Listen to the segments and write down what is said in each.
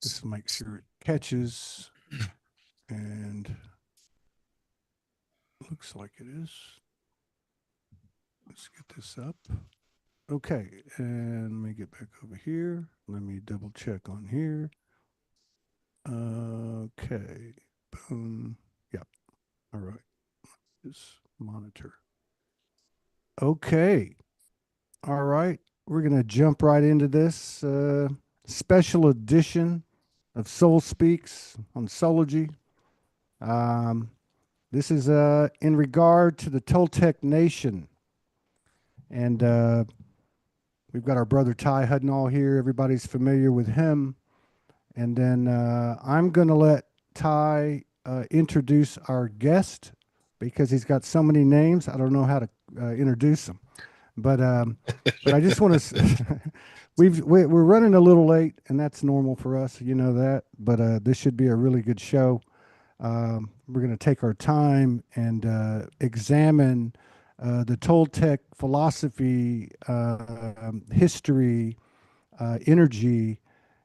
Just make sure it catches, and looks like it is. Let's get this up. Okay, and let me get back over here. Let me double check on here. Okay, boom. Yep. All right. Just monitor. Okay. All right. We're going to jump right into this special edition of Soul Speaks on Soulology. Um, this is in regard to the Toltec Nation. And we've got our brother Ty Hudnall here. Everybody's familiar with him. And then I'm going to let Ty introduce our guest because he's got so many names. I don't know how to introduce him. But I just want to. We're running a little late, and that's normal for us. You know that. But this should be a really good show. We're going to take our time and examine the Toltec philosophy, history, energy,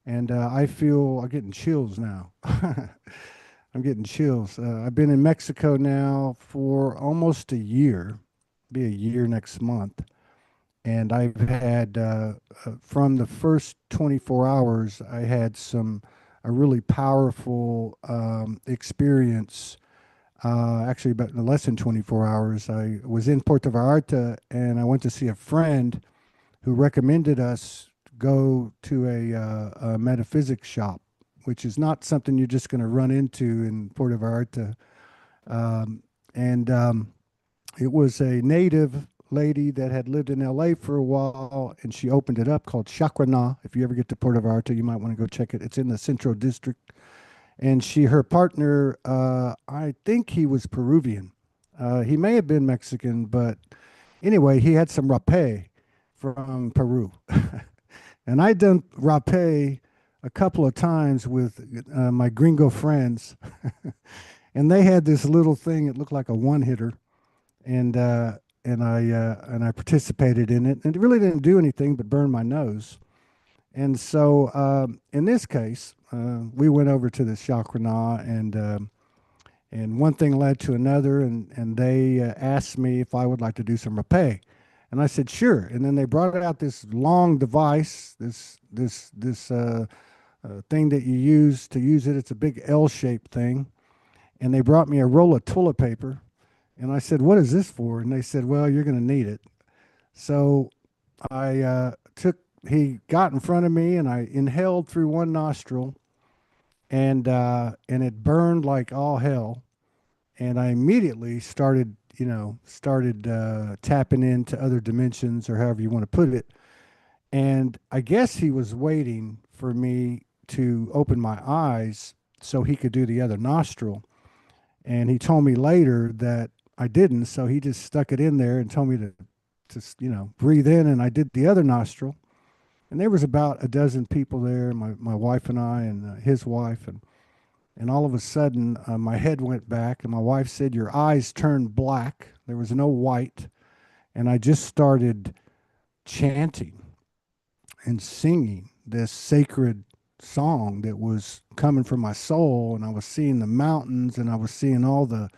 and I feel I'm getting chills now. I'm getting chills. I've been in Mexico now for almost a year. Be a year next month. And I've had, from the first 24 hours, I had a really powerful experience. Actually, about in less than 24 hours, I was in Puerto Vallarta and I went to see a friend who recommended us go to a metaphysics shop, which is not something you're just going to run into in Puerto Vallarta. And it was a native lady that had lived in LA for a while, and she opened it up called Chakrana. If you ever get to Puerto Vallarta, you might want to go check it. It's in the Central District. And her partner, I think he was Peruvian. He may have been Mexican, but anyway, he had some rapé from Peru. And I'd done rapé a couple of times with my gringo friends. And they had this little thing that looked like a one-hitter. And I participated in it, and it really didn't do anything but burn my nose. And so, in this case, we went over to the Chakrana, and one thing led to another, and they asked me if I would like to do some rapé, and I said sure. And then they brought out this long device, this thing that you use to use it. It's a big L-shaped thing, and they brought me a roll of toilet paper. And I said, "What is this for?" And they said, "Well, you're going to need it." So he got in front of me and I inhaled through one nostril, and it burned like all hell. And I immediately started tapping into other dimensions, or however you want to put it. And I guess he was waiting for me to open my eyes so he could do the other nostril. And he told me later that I didn't, so he just stuck it in there and told me to breathe in, and I did the other nostril. And there was about a dozen people there, my wife and I, and his wife, and all of a sudden my head went back, and my wife said, "Your eyes turned black. There was no white," and I just started chanting and singing this sacred song that was coming from my soul, and I was seeing the mountains, and I was seeing all the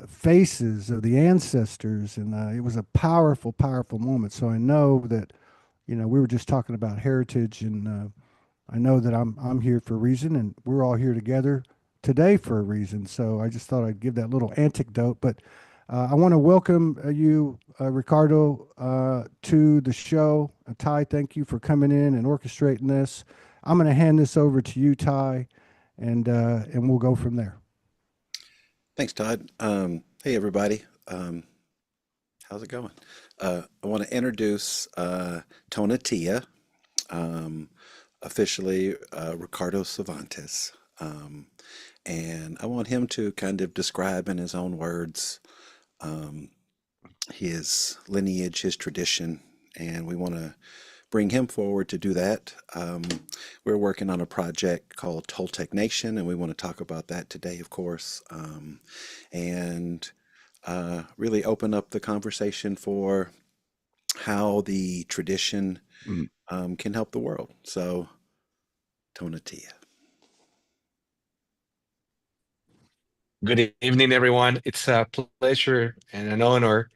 faces of the ancestors, and it was a powerful, powerful moment. So I know that, we were just talking about heritage, and I know that I'm here for a reason, and we're all here together today for a reason. So I just thought I'd give that little anecdote. But I want to welcome you, Ricardo, to the show. Ty, thank you for coming in and orchestrating this. I'm going to hand this over to you, Ty, and we'll go from there. Thanks, Todd. Hey, everybody. How's it going? I want to introduce Tonatiuh, officially Ricardo Cervantes. And I want him to kind of describe in his own words his lineage, his tradition, and we want to bring him forward to do that. We're working on a project called Toltec Nation, and we want to talk about that today, of course, and really open up the conversation for how the tradition can help the world. So, Tonatiuh. Good evening, everyone. It's a pleasure and an honor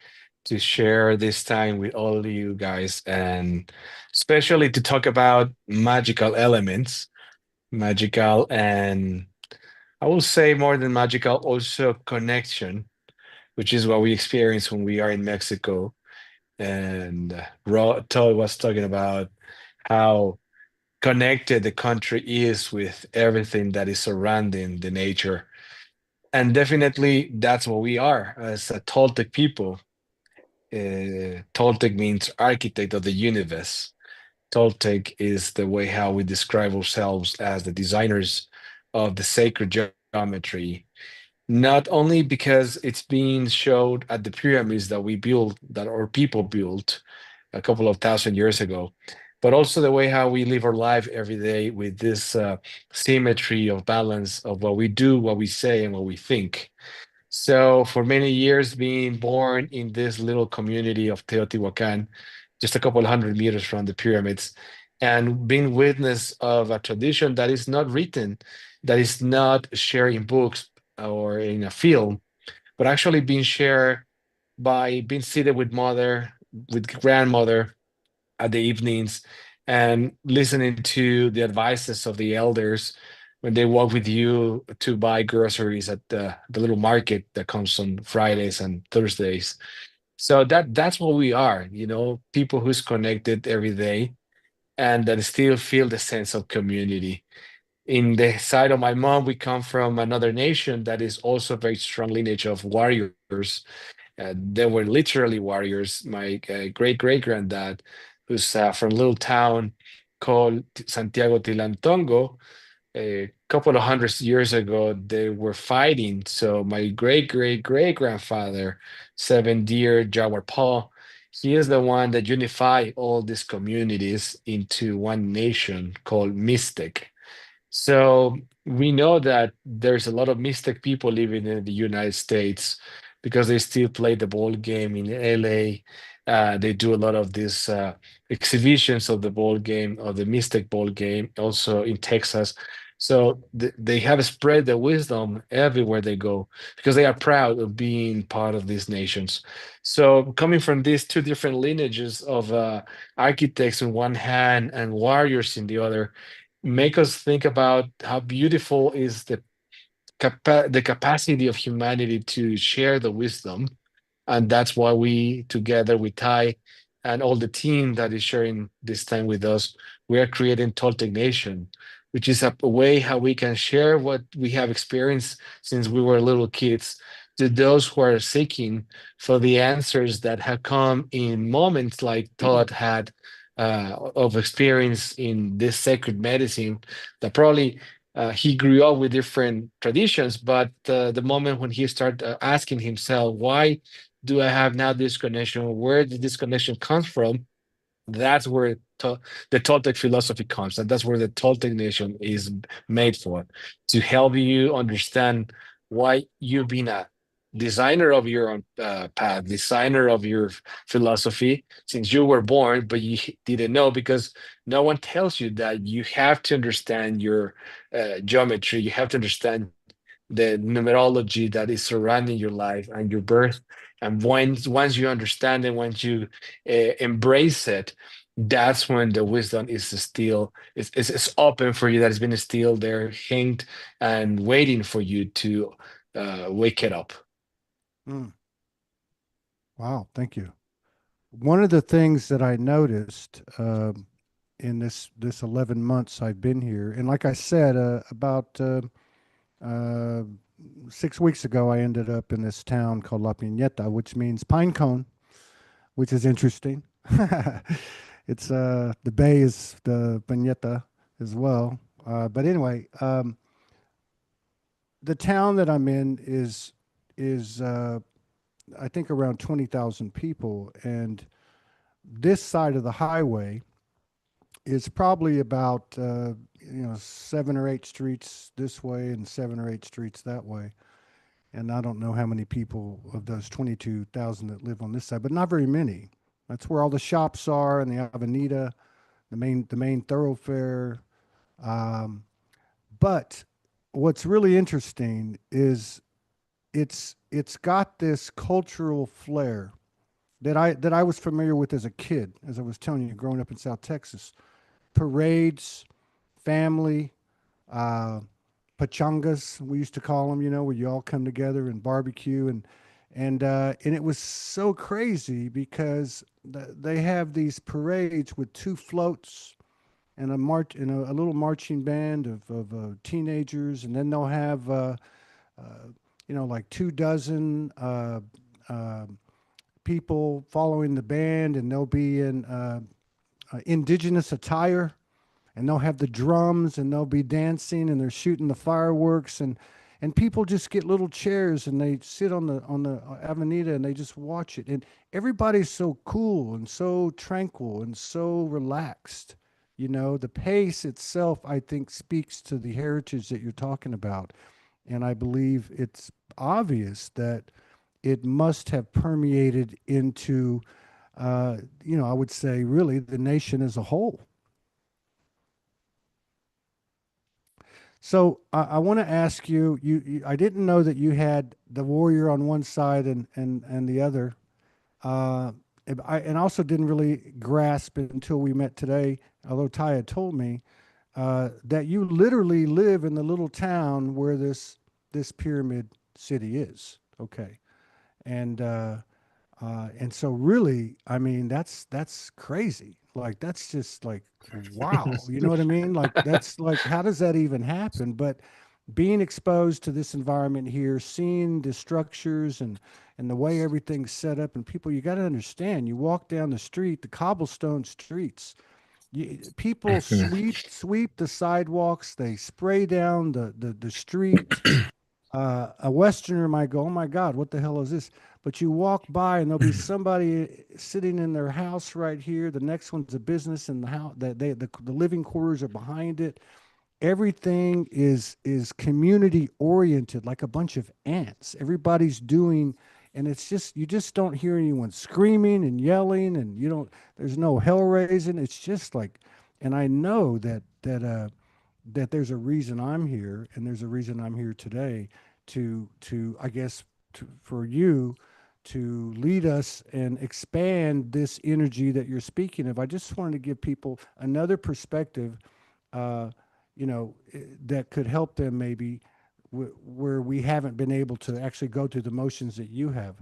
to share this time with all of you guys, and especially to talk about magical elements, magical, and I will say more than magical, also connection, which is what we experience when we are in Mexico. And Todd was talking about how connected the country is with everything that is surrounding the nature. And definitely that's what we are as a Toltec people. Toltec means architect of the universe. Toltec is the way how we describe ourselves as the designers of the sacred geometry, not only because it's being showed at the pyramids that we built, that our people built a couple of thousand years ago, but also the way how we live our life every day with this symmetry of balance of what we do, what we say, and what we think. So for many years, being born in this little community of Teotihuacan, just a couple of hundred meters from the pyramids, and being witness of a tradition that is not written, that is not shared in books or in a film, but actually being shared by being seated with mother, with grandmother at the evenings, and listening to the advices of the elders when they walk with you to buy groceries at the little market that comes on Fridays and Thursdays. So that's what we are, people who's connected every day and that still feel the sense of community. In the side of my mom, we come from another nation that is also a very strong lineage of warriors. They were literally warriors. My great great granddad, who's from a little town called Santiago Tilantongo, a couple of hundred years ago, they were fighting. So my great great great grandfather, Seven Deer Jaguar Paw, he is the one that unified all these communities into one nation called Mystic. So we know that there's a lot of mystic people living in the United States because they still play the ball game in LA. They do a lot of these exhibitions of the ball game, of the mystic ball game, also in Texas. So they have spread the wisdom everywhere they go because they are proud of being part of these nations. So coming from these two different lineages of architects in one hand and warriors in the other, make us think about how beautiful is the capacity of humanity to share the wisdom, and that's why we together with Ty and all the team that is sharing this time with us, we are creating Toltec Nation, which is a way how we can share what we have experienced since we were little kids to those who are seeking for the answers that have come in moments like Todd had of experience in this sacred medicine that probably he grew up with different traditions, but the moment when he started asking himself, why do I have now this connection? Where did this connection come from? That's where the Toltec philosophy comes, and that's where the Toltec nation is made for, to help you understand why you've been a designer of your own path, designer of your philosophy since you were born, but you didn't know because no one tells you that you have to understand your geometry, you have to understand the numerology that is surrounding your life and your birth. And once you understand it, once you embrace it, that's when the wisdom is still it's open for you. That has been still there, hanged and waiting for you to wake it up. Mm, wow, thank you. One of the things that I noticed in this 11 months I've been here, and like I said, about uh, 6 weeks ago, I ended up in this town called La Piñeta, which means pine cone, which is interesting. It's the bay is the Piñeta as well. But anyway, the town that I'm in is I think around 20,000 people, and this side of the highway is probably about 7 or 8 streets this way and 7 or 8 streets that way. And I don't know how many people of those 22,000 that live on this side, but not very many. That's where all the shops are and the Avenida, the main thoroughfare. Um, but what's really interesting is it's got this cultural flair that I was familiar with as a kid, as I was telling you, growing up in South Texas. Parades, family, uh, pachangas, we used to call them, where you all come together and barbecue, and it was so crazy because they have these parades with two floats and a little marching band of teenagers, and then they'll have like 2 dozen uh, people following the band, and they'll be in indigenous attire, and they'll have the drums, and they'll be dancing, and they're shooting the fireworks, and people just get little chairs, and they sit on the avenida, and they just watch it, and everybody's so cool and so tranquil and so relaxed. The pace itself, I think, speaks to the heritage that you're talking about, and I believe it's obvious that it must have permeated into, I would say, really the nation as a whole. So I want to ask you, I didn't know that you had the warrior on one side and the other. And I also didn't really grasp it until we met today, although Ty had told me that you literally live in the little town where this pyramid city is. Okay, and and so really, I mean, that's crazy. Like that's just like wow. You know what I mean? Like that's like how does that even happen? But being exposed to this environment here, seeing the structures and the way everything's set up, and people, you got to understand. You walk down the street, the cobblestone streets. People sweep the sidewalks. They spray down the street. A Westerner might go, "Oh my God, what the hell is this?" But you walk by, and there'll be somebody sitting in their house right here. The next one's a business, and the house that the living quarters are behind it. Everything is community oriented, like a bunch of ants. Everybody's doing, and it's just you just don't hear anyone screaming and yelling, and you don't. There's no hell raising. It's just like, and I know that there's a reason I'm here, and there's a reason I'm here today to I guess for you to lead us and expand this energy that you're speaking of. I just wanted to give people another perspective, uh, that could help them maybe where we haven't been able to actually go through the motions that you have.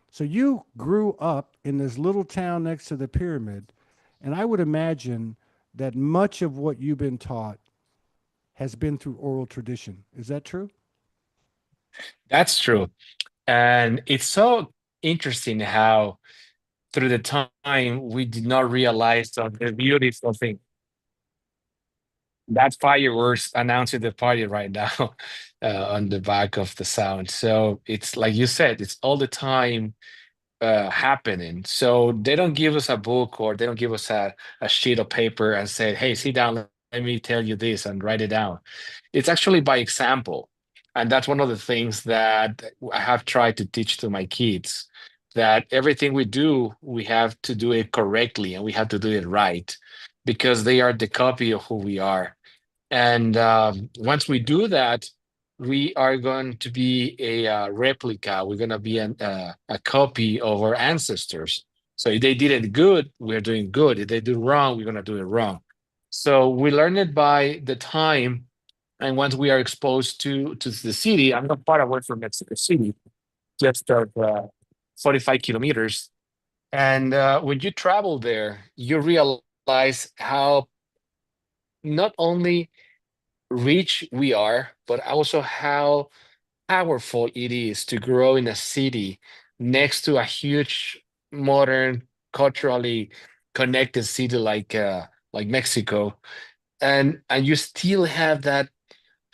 So you grew up in this little town next to the pyramid, and I would imagine that much of what you've been taught has been through oral tradition. Is that true? That's true. And it's so interesting how through the time we did not realize the beautiful thing. That fireworks announcing the party right now on the back of the sound. So it's like you said, it's all the time happening. So they don't give us a book or they don't give us a sheet of paper and say, hey, sit down, let me tell you this and write it down. It's actually by example. And that's one of the things that I have tried to teach to my kids, that everything we do, we have to do it correctly and we have to do it right because they are the copy of who we are. And once we do that, we are going to be a replica. We're going to be a copy of our ancestors. So if they did it good, we're doing good. If they do wrong, we're going to do it wrong. So we learn it by the time. And once we are exposed to the city, I'm not far away from Mexico City, just 45 kilometers. And when you travel there, you realize how not only rich we are, but also how powerful it is to grow in a city next to a huge, modern, culturally connected city like Mexico, and you still have that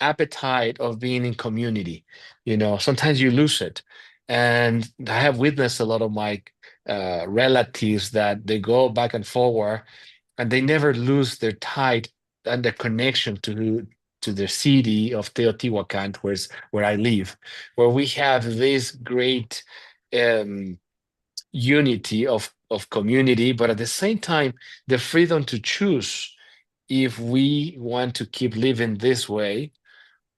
appetite of being in community. Sometimes you lose it, and I have witnessed a lot of my relatives that they go back and forward and they never lose their tie and their connection to the city of Teotihuacan, where I live, where we have this great um, unity of community, but at the same time, the freedom to choose if we want to keep living this way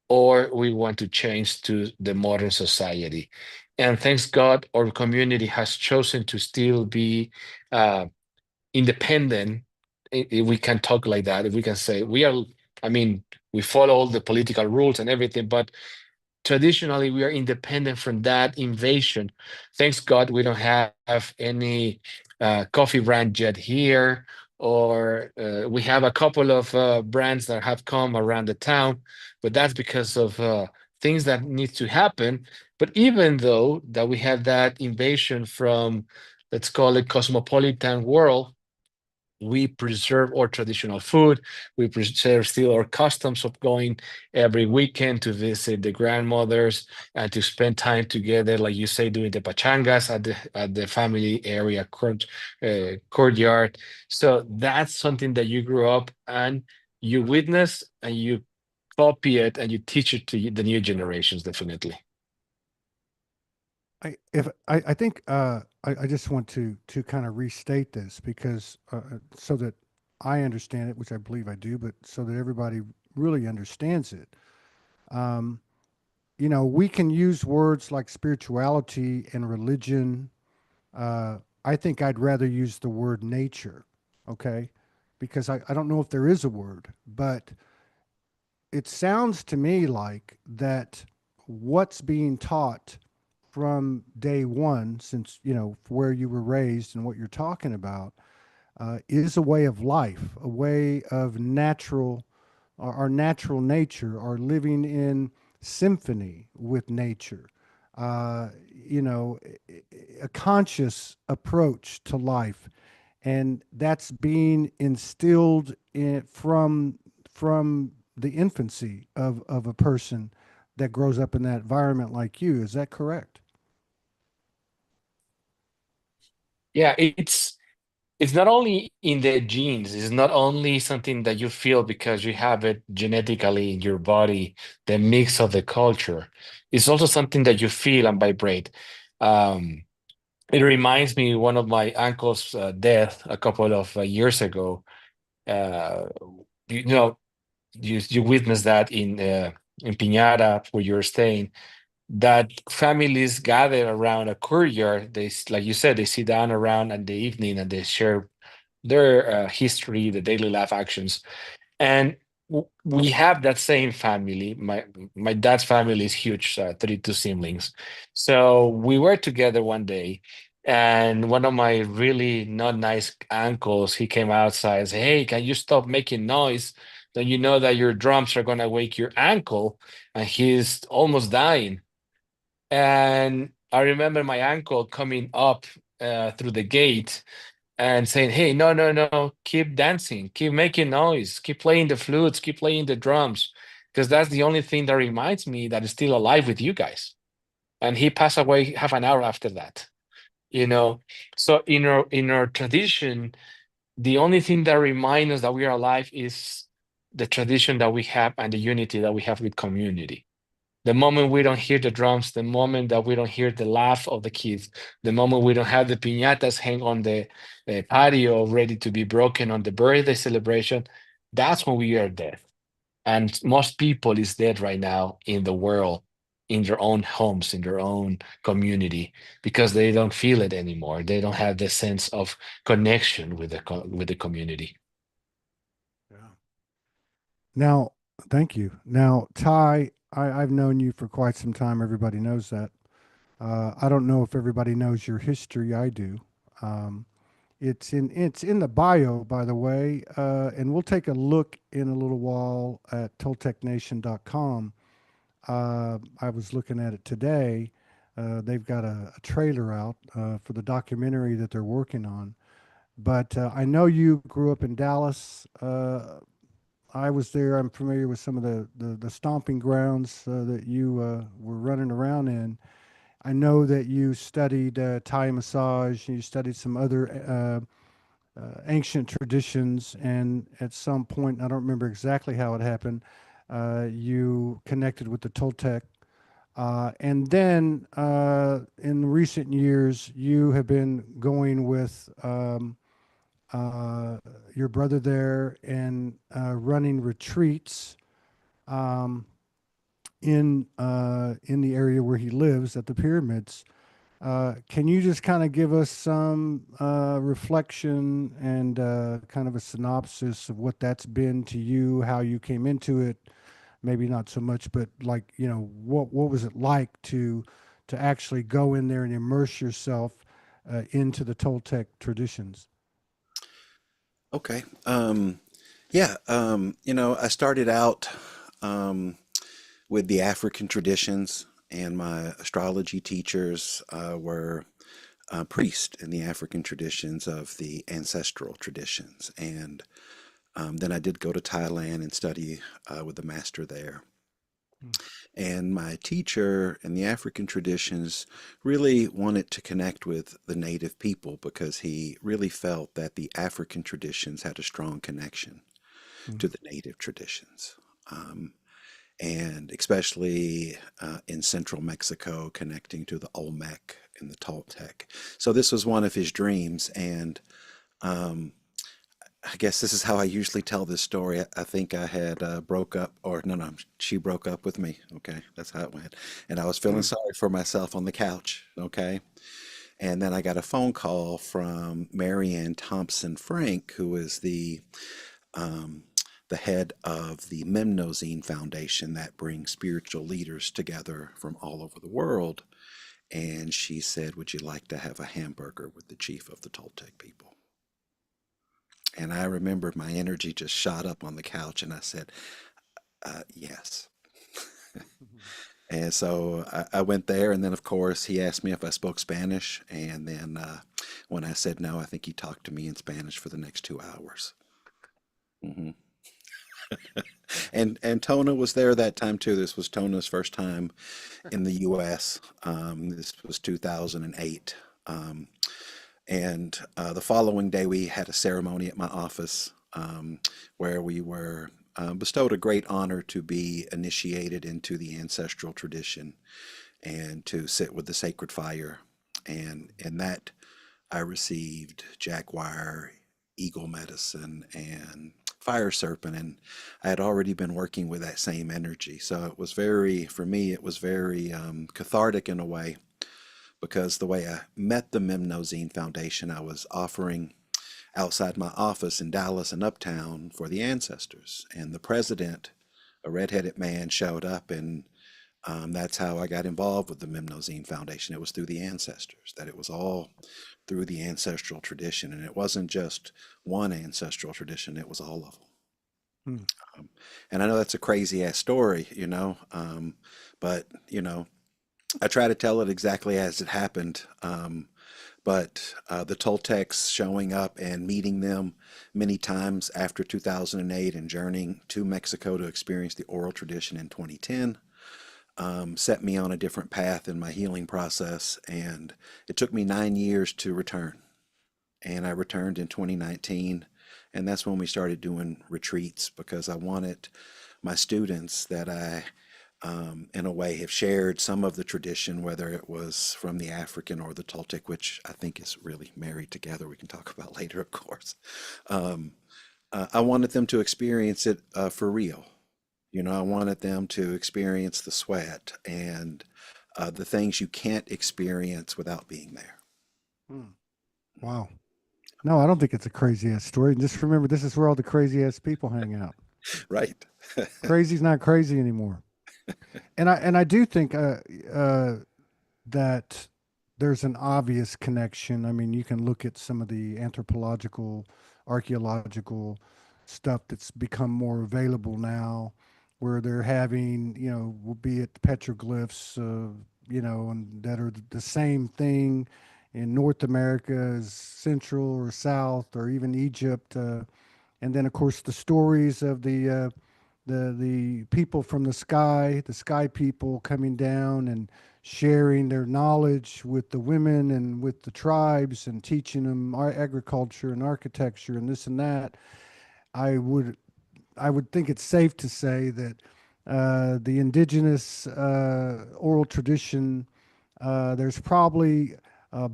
or we want to change to the modern society. And thanks God, our community has chosen to still be uh, independent. If we can talk like that, if we can say we are, I mean, we follow all the political rules and everything, but traditionally we are independent from that invasion. Thanks God we don't have any coffee brand yet here, or we have a couple of brands that have come around the town, but that's because of things that need to happen. But even though that we have that invasion from, let's call it, cosmopolitan world, we preserve our traditional food. We preserve still our customs of going every weekend to visit the grandmothers and to spend time together, like you say, doing the pachangas at the family area courtyard. So that's something that you grew up and you witness and you copy it and you teach it to the new generations, definitely. I think I just want to kind of restate this because so that I understand it, which I believe I do, but so that everybody really understands it. Um, we can use words like spirituality and religion. I think I'd rather use the word nature, okay? Because I don't know if there is a word, but it sounds to me like that what's being taught from day one, since, where you were raised and what you're talking about, is a way of life, a way of our natural nature, our living in symphony with nature, uh, a conscious approach to life. And that's being instilled from the infancy of a person that grows up in that environment like you. Is that correct? Yeah, it's not only in the genes, it's not only something that you feel because you have it genetically in your body, the mix of the culture. It's also something that you feel and vibrate. Um, it reminds me one of my uncle's death a couple of years ago. Uh, you know, you witnessed that in Piñata where you're staying, that families gather around a courtyard. Like you said, they sit down around in the evening and they share their history, the daily life actions. And we have that same family. My dad's family is huge, 32 siblings. So we were together one day, and one of my really not nice uncles, he came outside and said, "Hey, can you stop making noise? Don't you know that your drums are gonna wake your uncle, and he's almost dying?" And I remember my uncle coming up through the gate and saying, "Hey, no, no, no, keep dancing, keep making noise, keep playing the flutes, keep playing the drums, because that's the only thing that reminds me that is still alive with you guys." And he passed away half an hour after that, you know. So in our tradition, the only thing that reminds us that we are alive is the tradition that we have and the unity that we have with community. The moment we don't hear the drums, the moment that we don't hear the laugh of the kids, the moment we don't have the piñatas hang on the patio ready to be broken on the birthday celebration, that's when we are dead. And most people is dead right now in the world, in their own homes, in their own community, because they don't feel it anymore. They don't have the sense of connection with with the community. Yeah. Now, thank you. Now, Ty, I've known you for quite some time. Everybody knows that. I don't know if everybody knows your history. I do. Um, it's in the bio, by the way, and we'll take a look in a little while at toltecnation.com. I was looking at it today. They've got a trailer out for the documentary that they're working on. But I know you grew up in Dallas. I was there. I'm familiar with some of the stomping grounds that you were running around in. I know that you studied Thai massage. You studied some other ancient traditions, and at some point, I don't remember exactly how it happened, you connected with the Toltec. And then in recent years, you have been going with uh, your brother there and running retreats. Um, in the area where he lives at the pyramids. Can you just kind of give us some reflection and kind of a synopsis of what that's been to you, how you came into it? Maybe not so much, but like, what was it like to actually go in there and immerse yourself into the Toltec traditions? Okay. Yeah. I started out um, with the African traditions, and my astrology teachers were priests in the African traditions of the ancestral traditions. And then I did go to Thailand and study with the master there. Hmm. And my teacher in the African traditions really wanted to connect with the native people because he really felt that the African traditions had a strong connection Hmm. to the native traditions. Um, and especially in central Mexico, connecting to the Olmec and the Toltec. So this was one of his dreams, and um, I guess this is how I usually tell this story. I think I had broke up, or no, she broke up with me. Okay, that's how it went. And I was feeling Hmm. sorry for myself on the couch. Okay, and then I got a phone call from Marianne Thompson Frank, who is um, the head of the Memnosine Foundation that brings spiritual leaders together from all over the world. And she said, "Would you like to have a hamburger with the chief of the Toltec people?" And I remember my energy just shot up on the couch, and I said, yes. And so I went there, and then of course he asked me if I spoke Spanish, and then when I said no, I think he talked to me in Spanish for the next 2 hours. hmm And Tona was there that time too. This was Tona's first time in the U.S. This was 2008. Um, and the following day, we had a ceremony at my office where we were bestowed a great honor to be initiated into the ancestral tradition and to sit with the sacred fire. And in that, I received jaguar, eagle medicine, and fire serpent. And I had already been working with that same energy. So it was very, for me, it was very cathartic in a way because the way I met the Memnosine Foundation, I was offering outside my office in Dallas and Uptown for the ancestors. And the president, a redheaded man, showed up, and that's how I got involved with the Memnosine Foundation. It was through the ancestors, that it was all through the ancestral tradition. And it wasn't just one ancestral tradition, it was all of them. Hmm. And I know that's a crazy ass story, but, I try to tell it exactly as it happened. But the Toltecs showing up and meeting them many times after 2008 and journeying to Mexico to experience the oral tradition in 2010 set me on a different path in my healing process. And it took me 9 years to return. And I returned in 2019. And that's when we started doing retreats because I wanted my students that I in a way, have shared some of the tradition, whether it was from the African or the Toltec, which I think is really married together. We can talk about later, of course. Um, I wanted them to experience it for real. I wanted them to experience the sweat and the things you can't experience without being there. Hmm. Wow. No, I don't think it's a crazy ass story. And just remember, this is where all the crazy ass people hang out. Right. Crazy's not crazy anymore. And I do think uh, that there's an obvious connection. I mean, you can look at some of the anthropological, archaeological stuff that's become more available now, where they're having, be it petroglyphs, and that are the same thing in North America as Central or South or even Egypt. And then, of course, the stories of the people from the sky people coming down and sharing their knowledge with the women and with the tribes and teaching them our agriculture and architecture and this and that. I would I would think it's safe to say that the indigenous oral tradition, there's probably a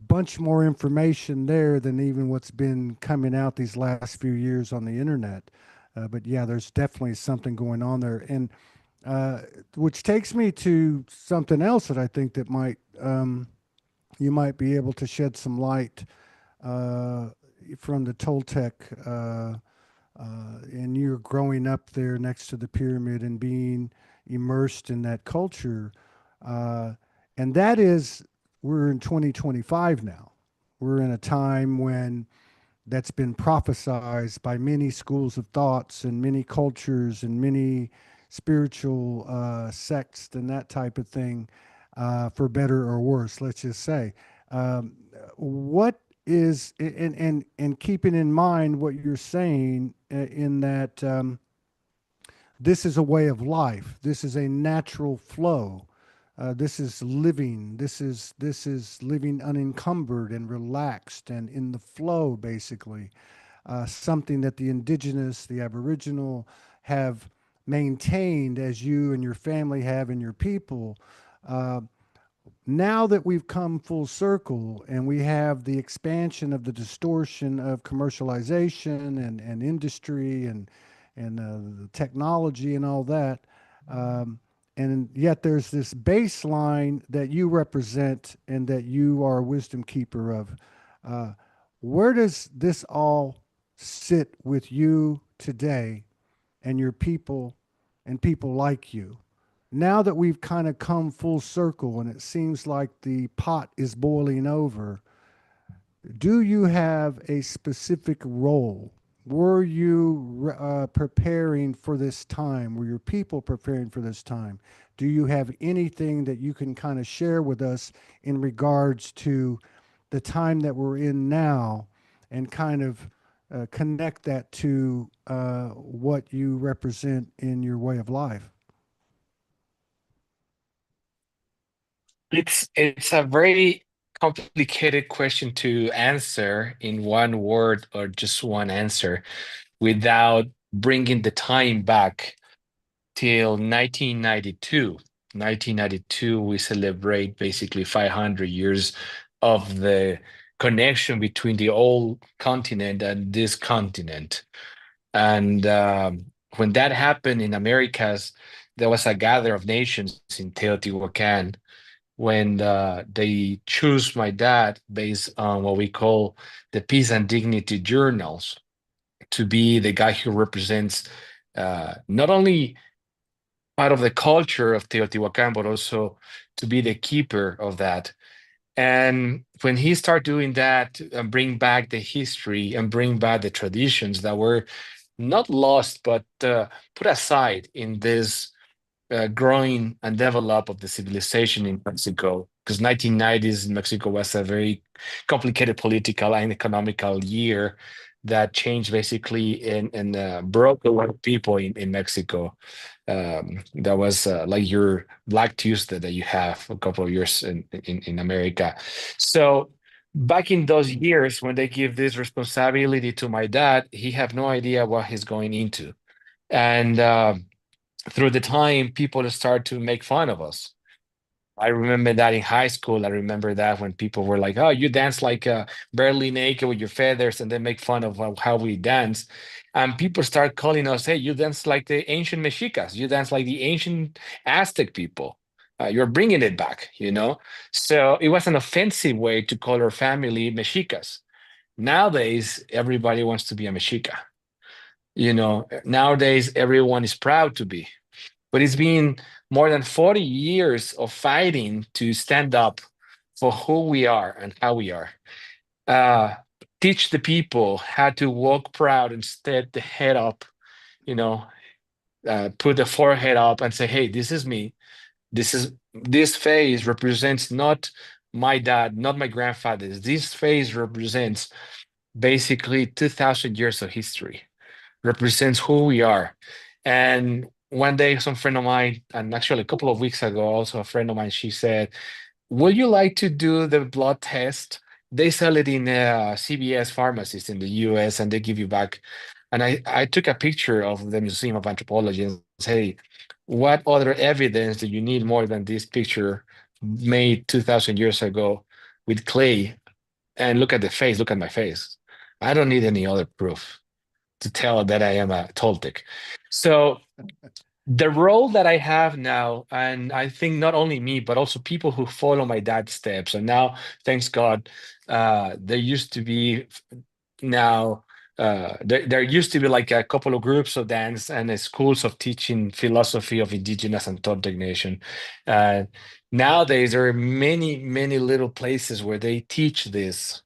bunch more information there than even what's been coming out these last few years on the internet. But yeah, there's definitely something going on there. And uh, which takes me to something else that I think that might you might be able to shed some light uh, from the Toltec. And you're growing up there next to the pyramid and being immersed in that culture. Uh, and that is, we're in 2025 now. We're in a time when that's been prophesized by many schools of thoughts and many cultures and many spiritual sects and that type of thing, for better or worse, let's just say. What is, and keeping in mind what you're saying, in that this is a way of life. This is a natural flow. This is living. This is living unencumbered and relaxed and in the flow, basically. Something that the indigenous, the Aboriginal, have maintained, as you and your family have, and your people. Uh, Now that we've come full circle and we have the expansion of the distortion of commercialization and industry and the technology and all that, um, and yet there's this baseline that you represent and that you are a wisdom keeper of. Uh, where does this all sit with you today and your people and people like you? Now that we've kind of come full circle and it seems like the pot is boiling over, do you have a specific role? Were you preparing for this time? Were your people preparing for this time? Do you have anything that you can kind of share with us in regards to the time that we're in now, and kind of connect that to what you represent in your way of life? It's a very complicated question to answer in one word or just one answer without bringing the time back till 1992. 1992, we celebrate basically 500 years of the connection between the old continent and this continent. And when that happened in Americas, there was a gather of nations in Teotihuacan when they choose my dad based on what we call the Peace and Dignity Journals to be the guy who represents not only part of the culture of Teotihuacan, but also to be the keeper of that. And when he started doing that and bring back the history and bring back the traditions that were not lost, but put aside in this growing and develop of the civilization in Mexico, because 1990s in Mexico was a very complicated political and economical year that changed basically and broke a lot of people in Mexico. That was like your Black Tuesday that you have a couple of years in America. So back in those years when they give this responsibility to my dad, he had no idea what he's going into. And through the time, people start to make fun of us. I remember that in high school. I remember that when people were like, "Oh, you dance like barely naked with your feathers," and they make fun of how we dance. And people start calling us, "Hey, you dance like the ancient Mexicas. You dance like the ancient Aztec people. You're bringing it back, you know." So it was an offensive way to call our family Mexicas. Nowadays, everybody wants to be a Mexica. You know, nowadays everyone is proud to be, but it's been more than 40 years of fighting to stand up for who we are and how we are. Uh, Teach the people how to walk proud instead the head up, you know, put the forehead up and say, hey, this is me. This face represents not my dad, not my grandfather's. This face represents basically 2,000 years of history, represents who we are. And one day, some friend of mine, and actually a couple of weeks ago, also a friend of mine, she said, would you like to do the blood test? They sell it in CVS pharmacies in the US and they give you back. And I took a picture of the Museum of Anthropology and said, hey, what other evidence do you need more than this picture made 2,000 years ago with clay? And look at the face, look at my face. I don't need any other proof to tell that I am a Toltec. So The role that I have now, and I think not only me, but also people who follow my dad's steps. And now, thanks God, there used to be now there used to be like a couple of groups of dance and schools of teaching philosophy of indigenous and Toltec nation. Uh, Nowadays, there are many little places where they teach this.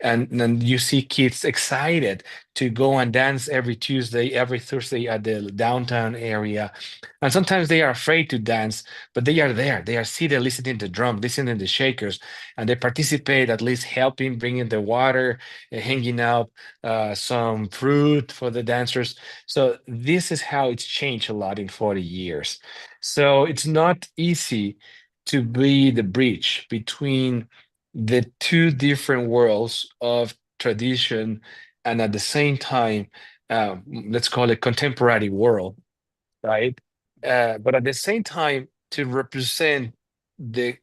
And then you see kids excited to go and dance every Tuesday, every Thursday at the downtown area. And sometimes they are afraid to dance, but they are there. They are seated, listening to drum, listening to shakers, and they participate, at least helping, bringing the water, hanging out some fruit for the dancers. So this is how it's changed a lot in 40 years. So it's not easy to be the bridge between the two different worlds of tradition and at the same time, let's call it contemporary world, right? But at the same time, to represent the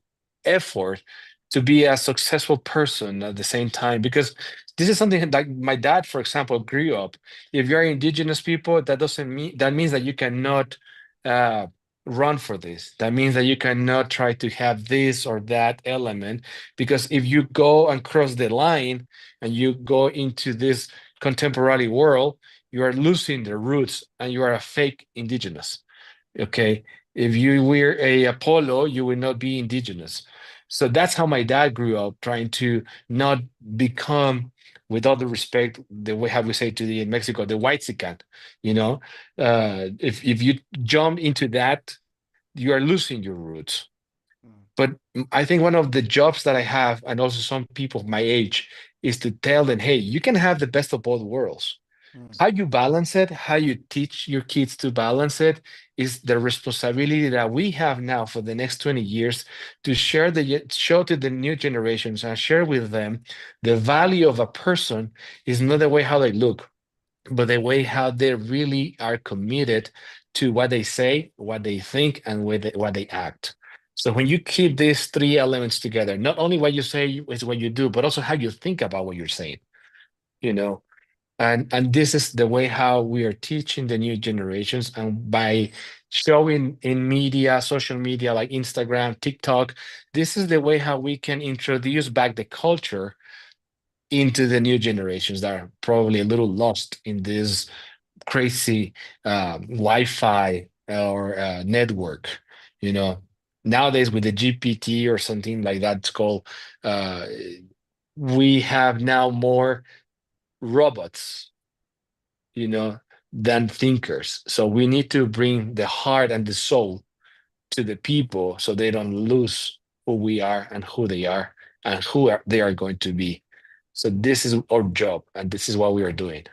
effort to be a successful person at the same time, because this is something like my dad, for example, grew up. If you're indigenous people, that doesn't mean that means that you cannot uh, run for this. That means that you cannot try to have this or that element, because if you go and cross the line and you go into this contemporary world, you are losing the roots and you are a fake indigenous. Okay. If you wear a Apollo, you will not be indigenous. So that's how my dad grew up, trying to not become, with all the respect, the way how we say to the in Mexico, the white sican. You know, if you jump into that, you are losing your roots. Mm, But I think one of the jobs that I have, and also some people my age, is to tell them, hey, you can have the best of both worlds. mm. How you balance it, how you teach your kids to balance it, is the responsibility that we have now for the next 20 years to show to the new generations and share with them the value of a person is not the way how they look, but the way how they really are committed to what they say, what they think, and what they act. So when you keep these three elements together, not only what you say is what you do, but also how you think about what you're saying, you know, and this is the way how we are teaching the new generations, and by showing in media, social media like Instagram, TikTok, this is the way how we can introduce back the culture into the new generations that are probably a little lost in this crazy Wi-Fi or network. You know, nowadays with the GPT or something like that, it's called. Uh, we have now more robots, than thinkers. So we need to bring the heart and the soul to the people so they don't lose who we are and who they are and they are going to be. So this is our job and this is what we are doing.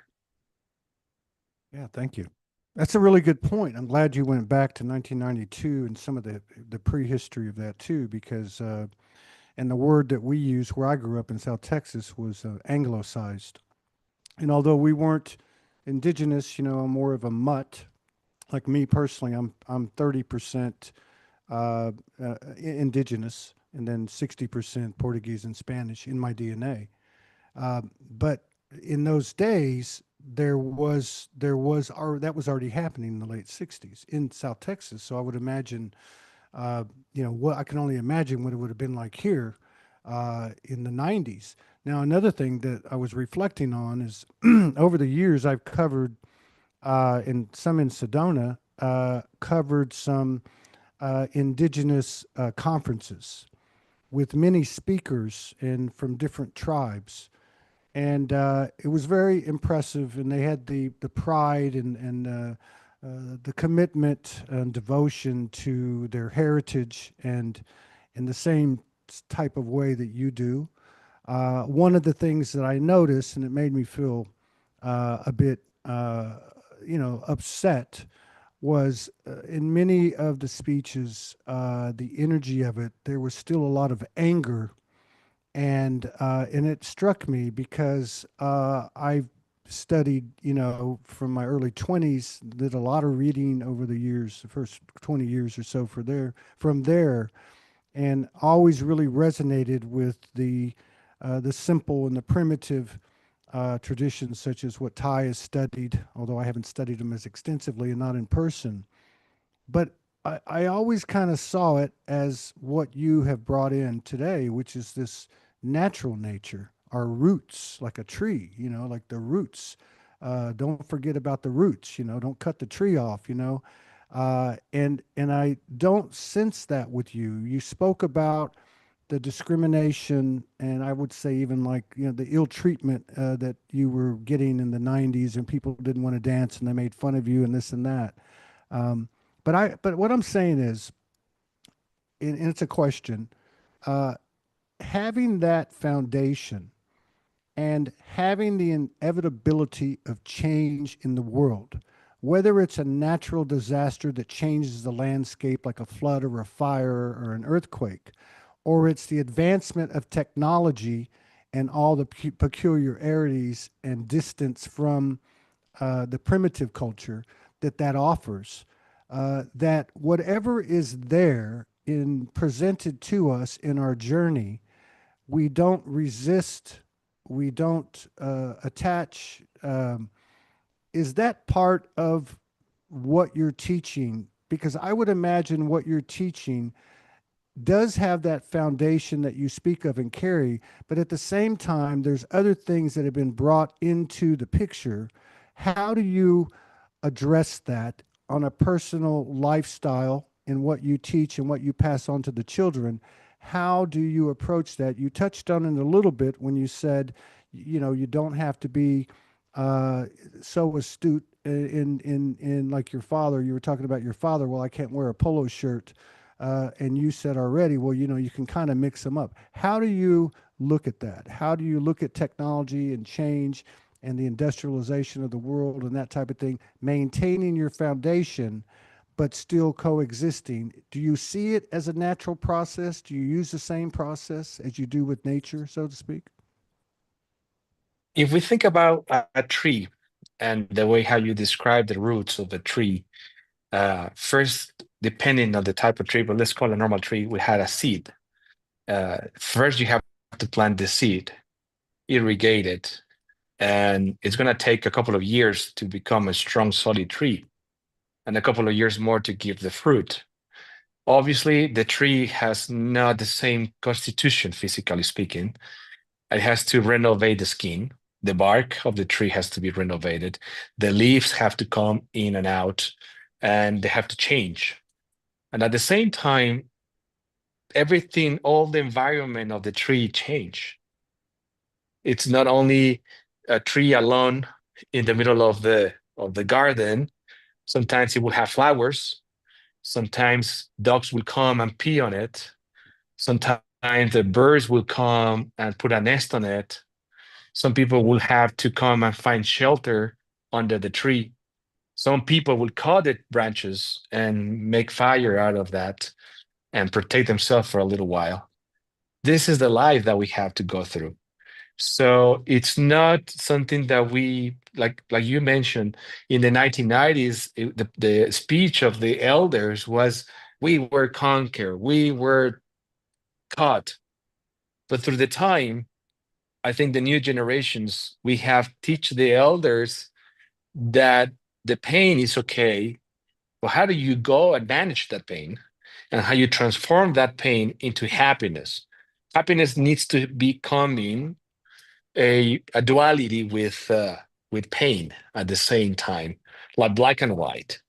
Yeah, thank you. That's a really good point. I'm glad you went back to 1992 and some of the prehistory of that too, because and the word that we use where I grew up in South Texas was anglicized. And although we weren't indigenous, I'm more of a mutt. Like me personally, I'm 30% indigenous, and then 60% Portuguese and Spanish in my DNA. But in those days, that was already happening in the late '60s in South Texas. So I would imagine, what I can only imagine what it would have been like here in the '90s. Now, another thing that I was reflecting on is over the years I've covered in Sedona, covered some indigenous conferences with many speakers and from different tribes, and it was very impressive. And they had the pride and the commitment and devotion to their heritage, and in the same type of way that you do. One of the things that I noticed, and it made me feel a bit, upset, was in many of the speeches, the energy of it, there was still a lot of anger, and it struck me because I've studied, from my early 20s, did a lot of reading over the years, the first 20 years or so from there, and always really resonated with the simple and the primitive traditions, such as what Ty has studied, although I haven't studied them as extensively and not in person. but I always kind of saw it as what you have brought in today, which is this natural nature, our roots, like a tree, like the roots. Don't forget about the roots, don't cut the tree off, and I don't sense that with you. You spoke about the discrimination, and I would say even like the ill treatment that you were getting in the '90s, and people didn't want to dance, and they made fun of you, and this and that. Um, but what I'm saying is, and it's a question, uh, having that foundation and having the inevitability of change in the world, whether it's a natural disaster that changes the landscape like a flood or a fire or an earthquake, or it's the advancement of technology and all the peculiarities and distance from the primitive culture that offers, that whatever is there in presented to us in our journey, we don't resist, we don't attach. Is that part of what you're teaching? Because I would imagine what you're teaching does have that foundation that you speak of and carry, but at the same time, there's other things that have been brought into the picture. How do you address that on a personal lifestyle in what you teach and what you pass on to the children? How do you approach that? You touched on it a little bit when you said, you don't have to be uh, so astute in like your father. You were talking about your father. Well, I can't wear a polo shirt, and you said already, well, you can kind of mix them up. How do you look at that? How do you look at technology and change and the industrialization of the world and that type of thing, maintaining your foundation, but still coexisting? Do you see it as a natural process? Do you use the same process as you do with nature, so to speak? If we think about a tree and the way how you describe the roots of a tree, first, depending on the type of tree, but let's call a normal tree, we had a seed. First, you have to plant the seed, irrigate it, and it's going to take a couple of years to become a strong, solid tree, and a couple of years more to give the fruit. Obviously, the tree has not the same constitution, physically speaking. It has to renovate the skin. The bark of the tree has to be renovated. The leaves have to come in and out, and they have to change. And at the same time, everything, all the environment of the tree change. It's not only a tree alone in the middle of the garden. Sometimes it will have flowers. Sometimes dogs will come and pee on it. Sometimes the birds will come and put a nest on it. Some people will have to come and find shelter under the tree. Some people will cut the branches and make fire out of that and protect themselves for a little while. This is the life that we have to go through. So it's not something that we like you mentioned in the 1990s, the speech of the elders was we were conquered, we were caught. But through the time, I think the new generations, we have teach the elders that the pain is okay, but how do you go and manage that pain and how you transform that pain into happiness? Happiness needs to be coming a duality with pain at the same time, like black and white.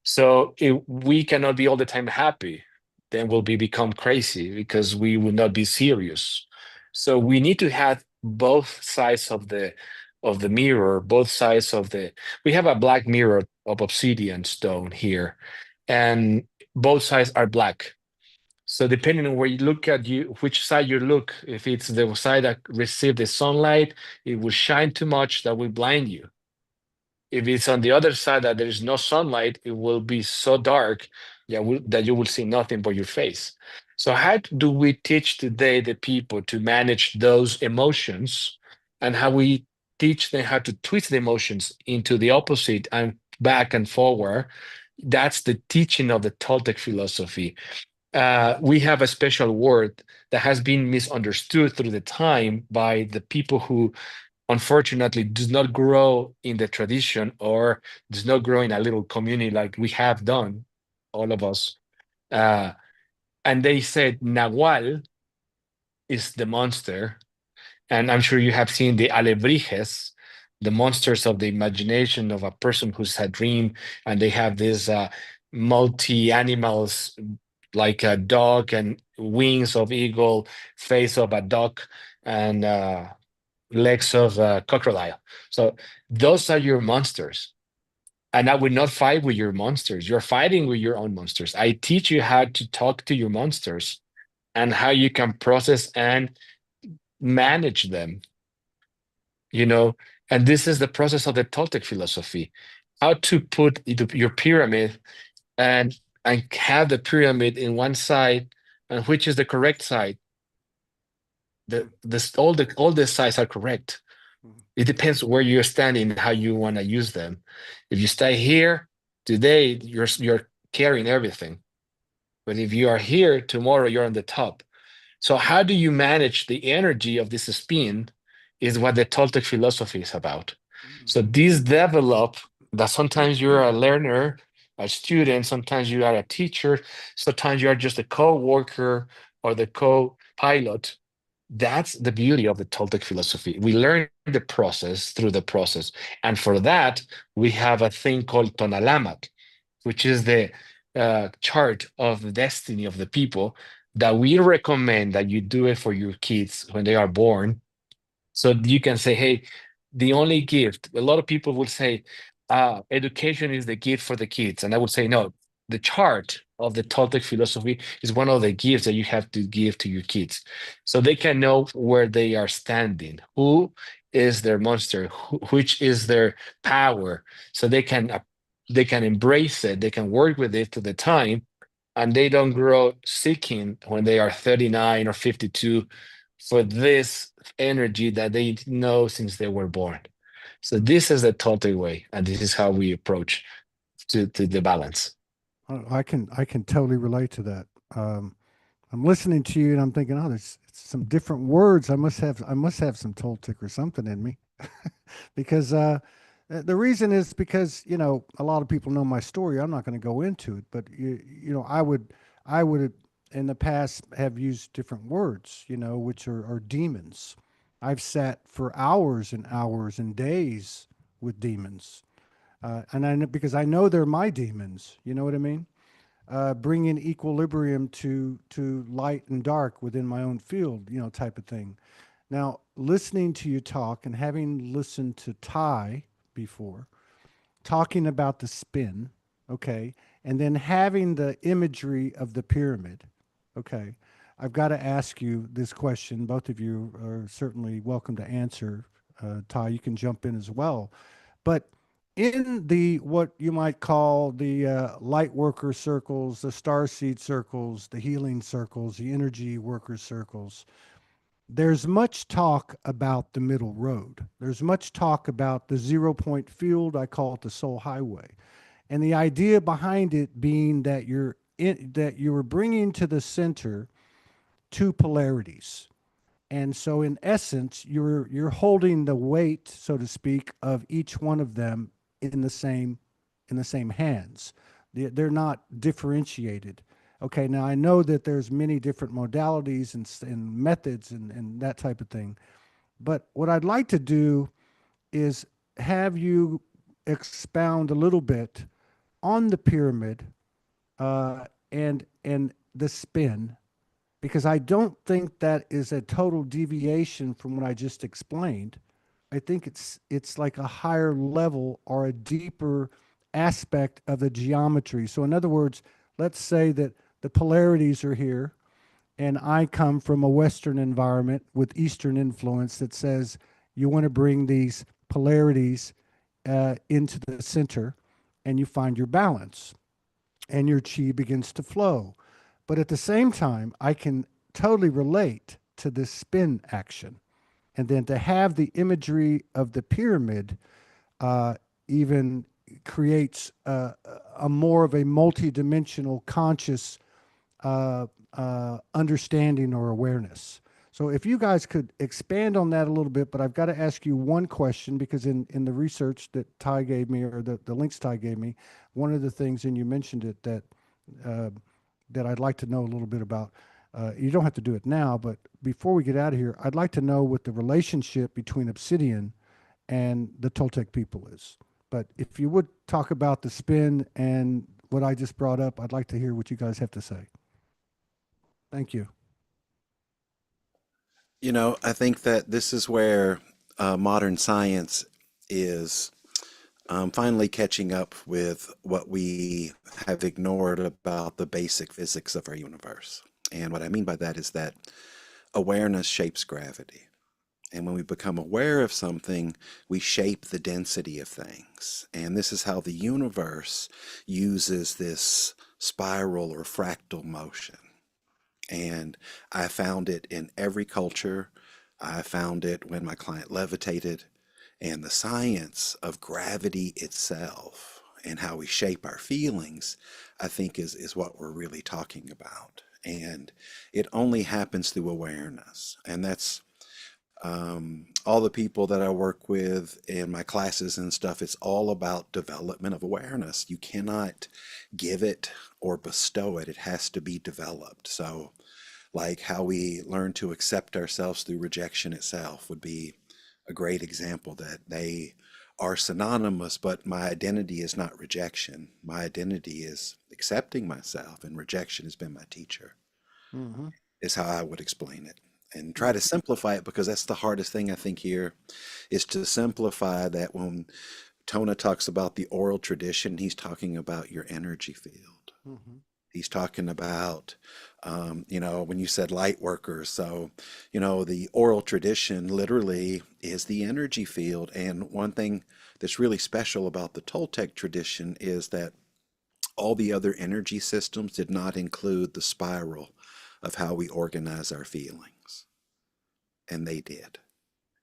So if we cannot be all the time happy, then we'll become crazy because we will not be serious. So we need to have both sides of the mirror, both sides of the. We have a black mirror of obsidian stone here, and both sides are black. So depending on where you look at you, which side you look, if it's the side that received the sunlight, it will shine too much that will blind you. If it's on the other side that there is no sunlight, it will be so dark that you will see nothing but your face. So how do we teach today the people to manage those emotions and how we teach them how to twist the emotions into the opposite and back and forward? That's the teaching of the Toltec philosophy. We have a special word that has been misunderstood through the time by the people who unfortunately does not grow in the tradition or does not grow in a little community like we have done. all of us. Uh, and they said Nahual is the monster. And I'm sure you have seen the alebrijes, the monsters of the imagination of a person who's had dream, and they have these multi animals like a dog and wings of eagle, face of a duck, and legs of a crocodile. So those are your monsters. And I would not fight with your monsters. You're fighting with your own monsters. I teach you how to talk to your monsters and how you can process and manage them, you know. And this is the process of the Toltec philosophy, how to put your pyramid and have the pyramid in one side, and which is the correct side. All the sides are correct. It depends where you're standing, how you want to use them. If you stay here today, you're carrying everything. But if you are here tomorrow, you're on the top. So how do you manage the energy of this spin is what the Toltec philosophy is about. So these develop that sometimes you're a learner, a student, sometimes you are a teacher, sometimes you are just a co-worker or the co-pilot. That's the beauty of the Toltec philosophy. We learn the process through the process. And for that, we have a thing called Tonalamat, which is the chart of the destiny of the people that we recommend that you do it for your kids when they are born. So you can say, hey, the only gift, a lot of people will say, education is the gift for the kids. And I would say, no, the chart of the Toltec philosophy is one of the gifts that you have to give to your kids. So they can know where they are standing, who is their monster, which is their power. So they can embrace it, they can work with it to the time, and they don't grow seeking when they are 39 or 52 for this energy that they know since they were born. So this is the Toltec way, and this is how we approach to the balance. I can totally relate to that. I'm listening to you and I'm thinking, oh, there's some different words. I must have some Toltec or something in me, because the reason is because a lot of people know my story. I'm not going to go into it, but I would in the past have used different words, which are demons. I've sat for hours and hours and days with demons, and I know, because I know they're my demons. You know what I mean? Bringing equilibrium to light and dark within my own field, type of thing. Now, listening to you talk and having listened to Ty before, talking about the spin, okay, and then having the imagery of the pyramid, okay, I've got to ask you this question. Both of you are certainly welcome to answer. Ty, you can jump in as well. But in the what you might call the light worker circles, the star seed circles, the healing circles, the energy worker circles, there's much talk about the middle road. There's much talk about the 0 point field. I call it the soul highway. And the idea behind it being that you're bringing to the center two polarities. And so in essence, you're holding the weight, so to speak, of each one of them in the same hands. They're not differentiated. Okay, now I know that there's many different modalities and methods and that type of thing. But what I'd like to do is have you expound a little bit on the pyramid, and the spin, because I don't think that is a total deviation from what I just explained. I think it's like a higher level or a deeper aspect of the geometry. So in other words, let's say that the polarities are here, and I come from a Western environment with Eastern influence that says you want to bring these polarities into the center, and you find your balance, and your chi begins to flow. But at the same time, I can totally relate to this spin action. And then to have the imagery of the pyramid even creates a more of a multidimensional conscious understanding or awareness. So if you guys could expand on that a little bit, but I've got to ask you one question, because in the research that Ty gave me, or the links Ty gave me, one of the things, and you mentioned it, that uh, that I'd like to know a little bit about. You don't have to do it now, but before we get out of here, I'd like to know what the relationship between obsidian and the Toltec people is. But if you would talk about the spin and what I just brought up, I'd like to hear what you guys have to say. Thank you. I think that this is where modern science is finally catching up with what we have ignored about the basic physics of our universe. And what I mean by that is that awareness shapes gravity. And when we become aware of something, we shape the density of things. And this is how the universe uses this spiral or fractal motion. And I found it in every culture. I found it when my client levitated. And the science of gravity itself and how we shape our feelings, I think is what we're really talking about. And it only happens through awareness. And that's all the people that I work with in my classes and stuff, it's all about development of awareness. You cannot give it or bestow it. It has to be developed. So like how we learn to accept ourselves through rejection itself would be a great example that they are synonymous, but my identity is not rejection. My identity is accepting myself, and rejection has been my teacher, Hmm. is how I would explain it. And try to simplify it because that's the hardest thing I think here is to simplify that when Tona talks about the oral tradition, he's talking about your energy field. Hmm. He's talking about, when you said light workers. So, the oral tradition literally is the energy field. And one thing that's really special about the Toltec tradition is that all the other energy systems did not include the spiral of how we organize our feelings. And they did.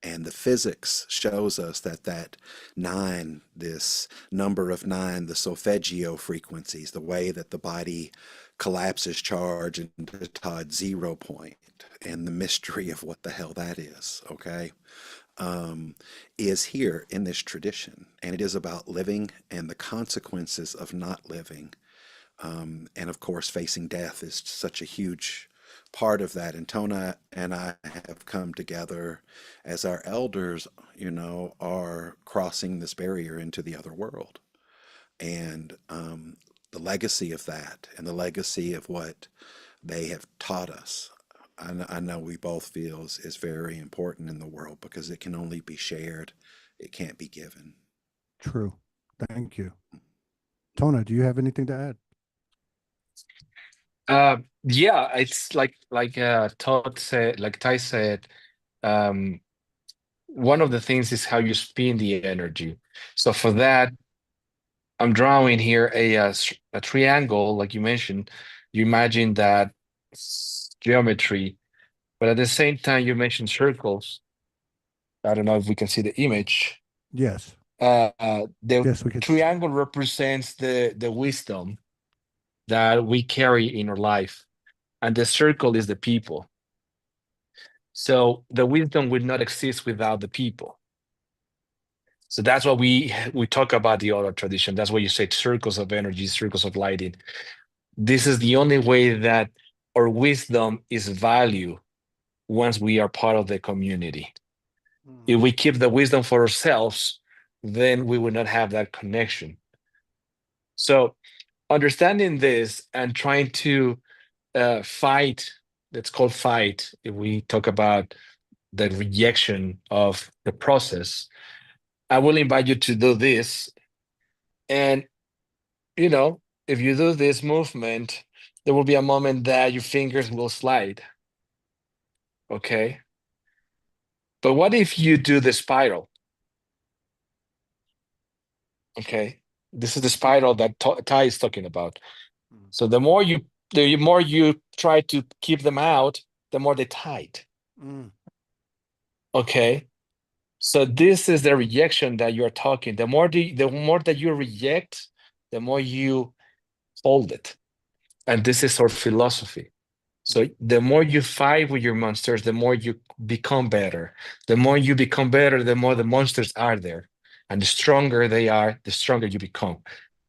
And the physics shows us that nine, this number of nine, the solfeggio frequencies, the way that the body collapses charge into Todd's 0 point, and the mystery of what the hell that is, okay, is here in this tradition. And it is about living and the consequences of not living. And of course, facing death is such a huge part of that. And Tona and I have come together as our elders, are crossing this barrier into the other world. And the legacy of that and the legacy of what they have taught us, I know we both feel is very important in the world because it can only be shared, it can't be given. True. Thank you. Tona, do you have anything to add? Yeah, it's like Todd said, like Ty said, um, one of the things is how you spin the energy. So for that, I'm drawing here a triangle, like you mentioned. You imagine that geometry, but at the same time, you mentioned circles. I don't know if we can see the image. Yes. The Yes, we could. triangle represents the wisdom that we carry in our life, and the circle is the people. So the wisdom would not exist without the people. So that's what we talk about the oral tradition. That's why you say circles of energy, circles of lighting. This is the only way that our wisdom is valued once we are part of the community. If Mhm. we keep the wisdom for ourselves, then we will not have that connection. So understanding this and trying to fight, that's called fight, if we talk about the rejection of the process, I will invite you to do this. And, if you do this movement, there will be a moment that your fingers will slide. Okay. But what if you do the spiral? Okay. This is the spiral that Ty is talking about. Mm. So the more you try to keep them out, the more they tight. Mm. Okay. So this is the rejection that you're talking. The more that you reject, the more you hold it. And this is our philosophy. So the more you fight with your monsters, the more you become better. The more you become better, the more the monsters are there. And the stronger they are, the stronger you become.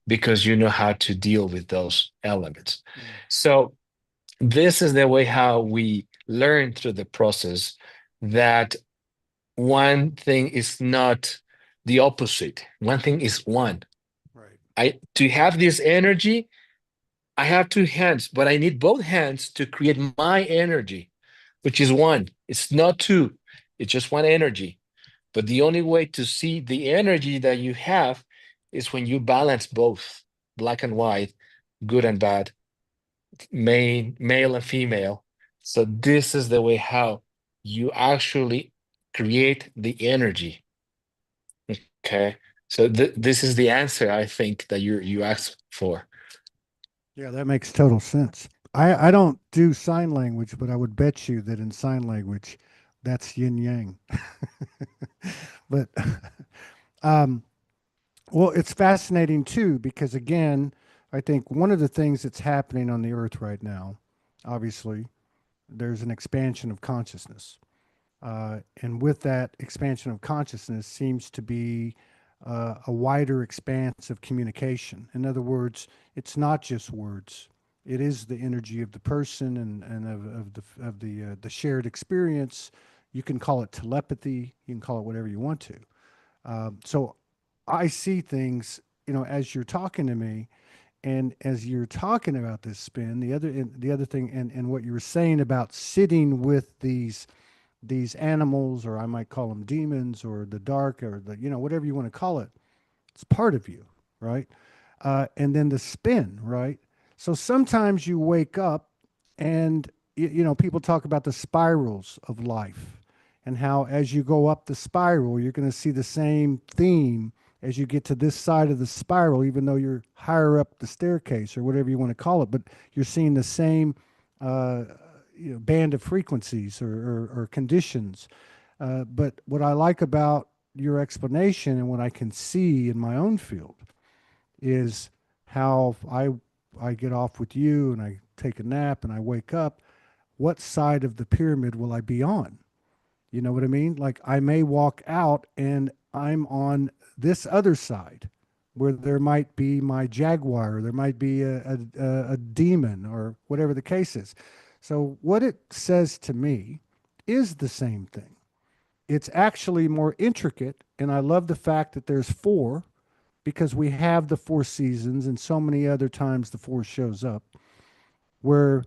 because you know how to deal with those elements. Mm. So this is the way how we learn through the process that one thing is not the opposite. One thing is one. Right. I to have this energy, I have two hands, but I need both hands to create my energy, which is one. It's not two. It's just one energy. But the only way to see the energy that you have is when you balance both, black and white, good and bad, male and female. So this is the way how you actually create the energy. Okay. So this is the answer I think that you asked for. Yeah, that makes total sense. I don't do sign language, but I would bet you that in sign language, that's yin yang. But um, well, it's fascinating too because again, I think one of the things that's happening on the earth right now, obviously, there's an expansion of consciousness. And with that expansion of consciousness seems to be a wider expanse of communication. In other words, it's not just words. It is the energy of the person and of the shared experience. You can call it telepathy. You can call it whatever you want to. So I see things, as you're talking to me, and as you're talking about this spin, the other thing, and what you were saying about sitting with these animals, or I might call them demons, or the dark, or whatever you want to call it. It's part of you, right? And then the spin, right? So sometimes you wake up, and people talk about the spirals of life, and how as you go up the spiral, you're going to see the same theme as you get to this side of the spiral, even though you're higher up the staircase or whatever you want to call it. But you're seeing the same uh, band of frequencies or conditions. But what I like about your explanation and what I can see in my own field is how I get off with you and I take a nap and I wake up. What side of the pyramid will I be on? You know what I mean? Like I may walk out and I'm on this other side where there might be my jaguar, or there might be a demon, or whatever the case is. So, what it says to me is the same thing. It's actually more intricate. And I love the fact that there's four because we have the four seasons, and so many other times the four shows up where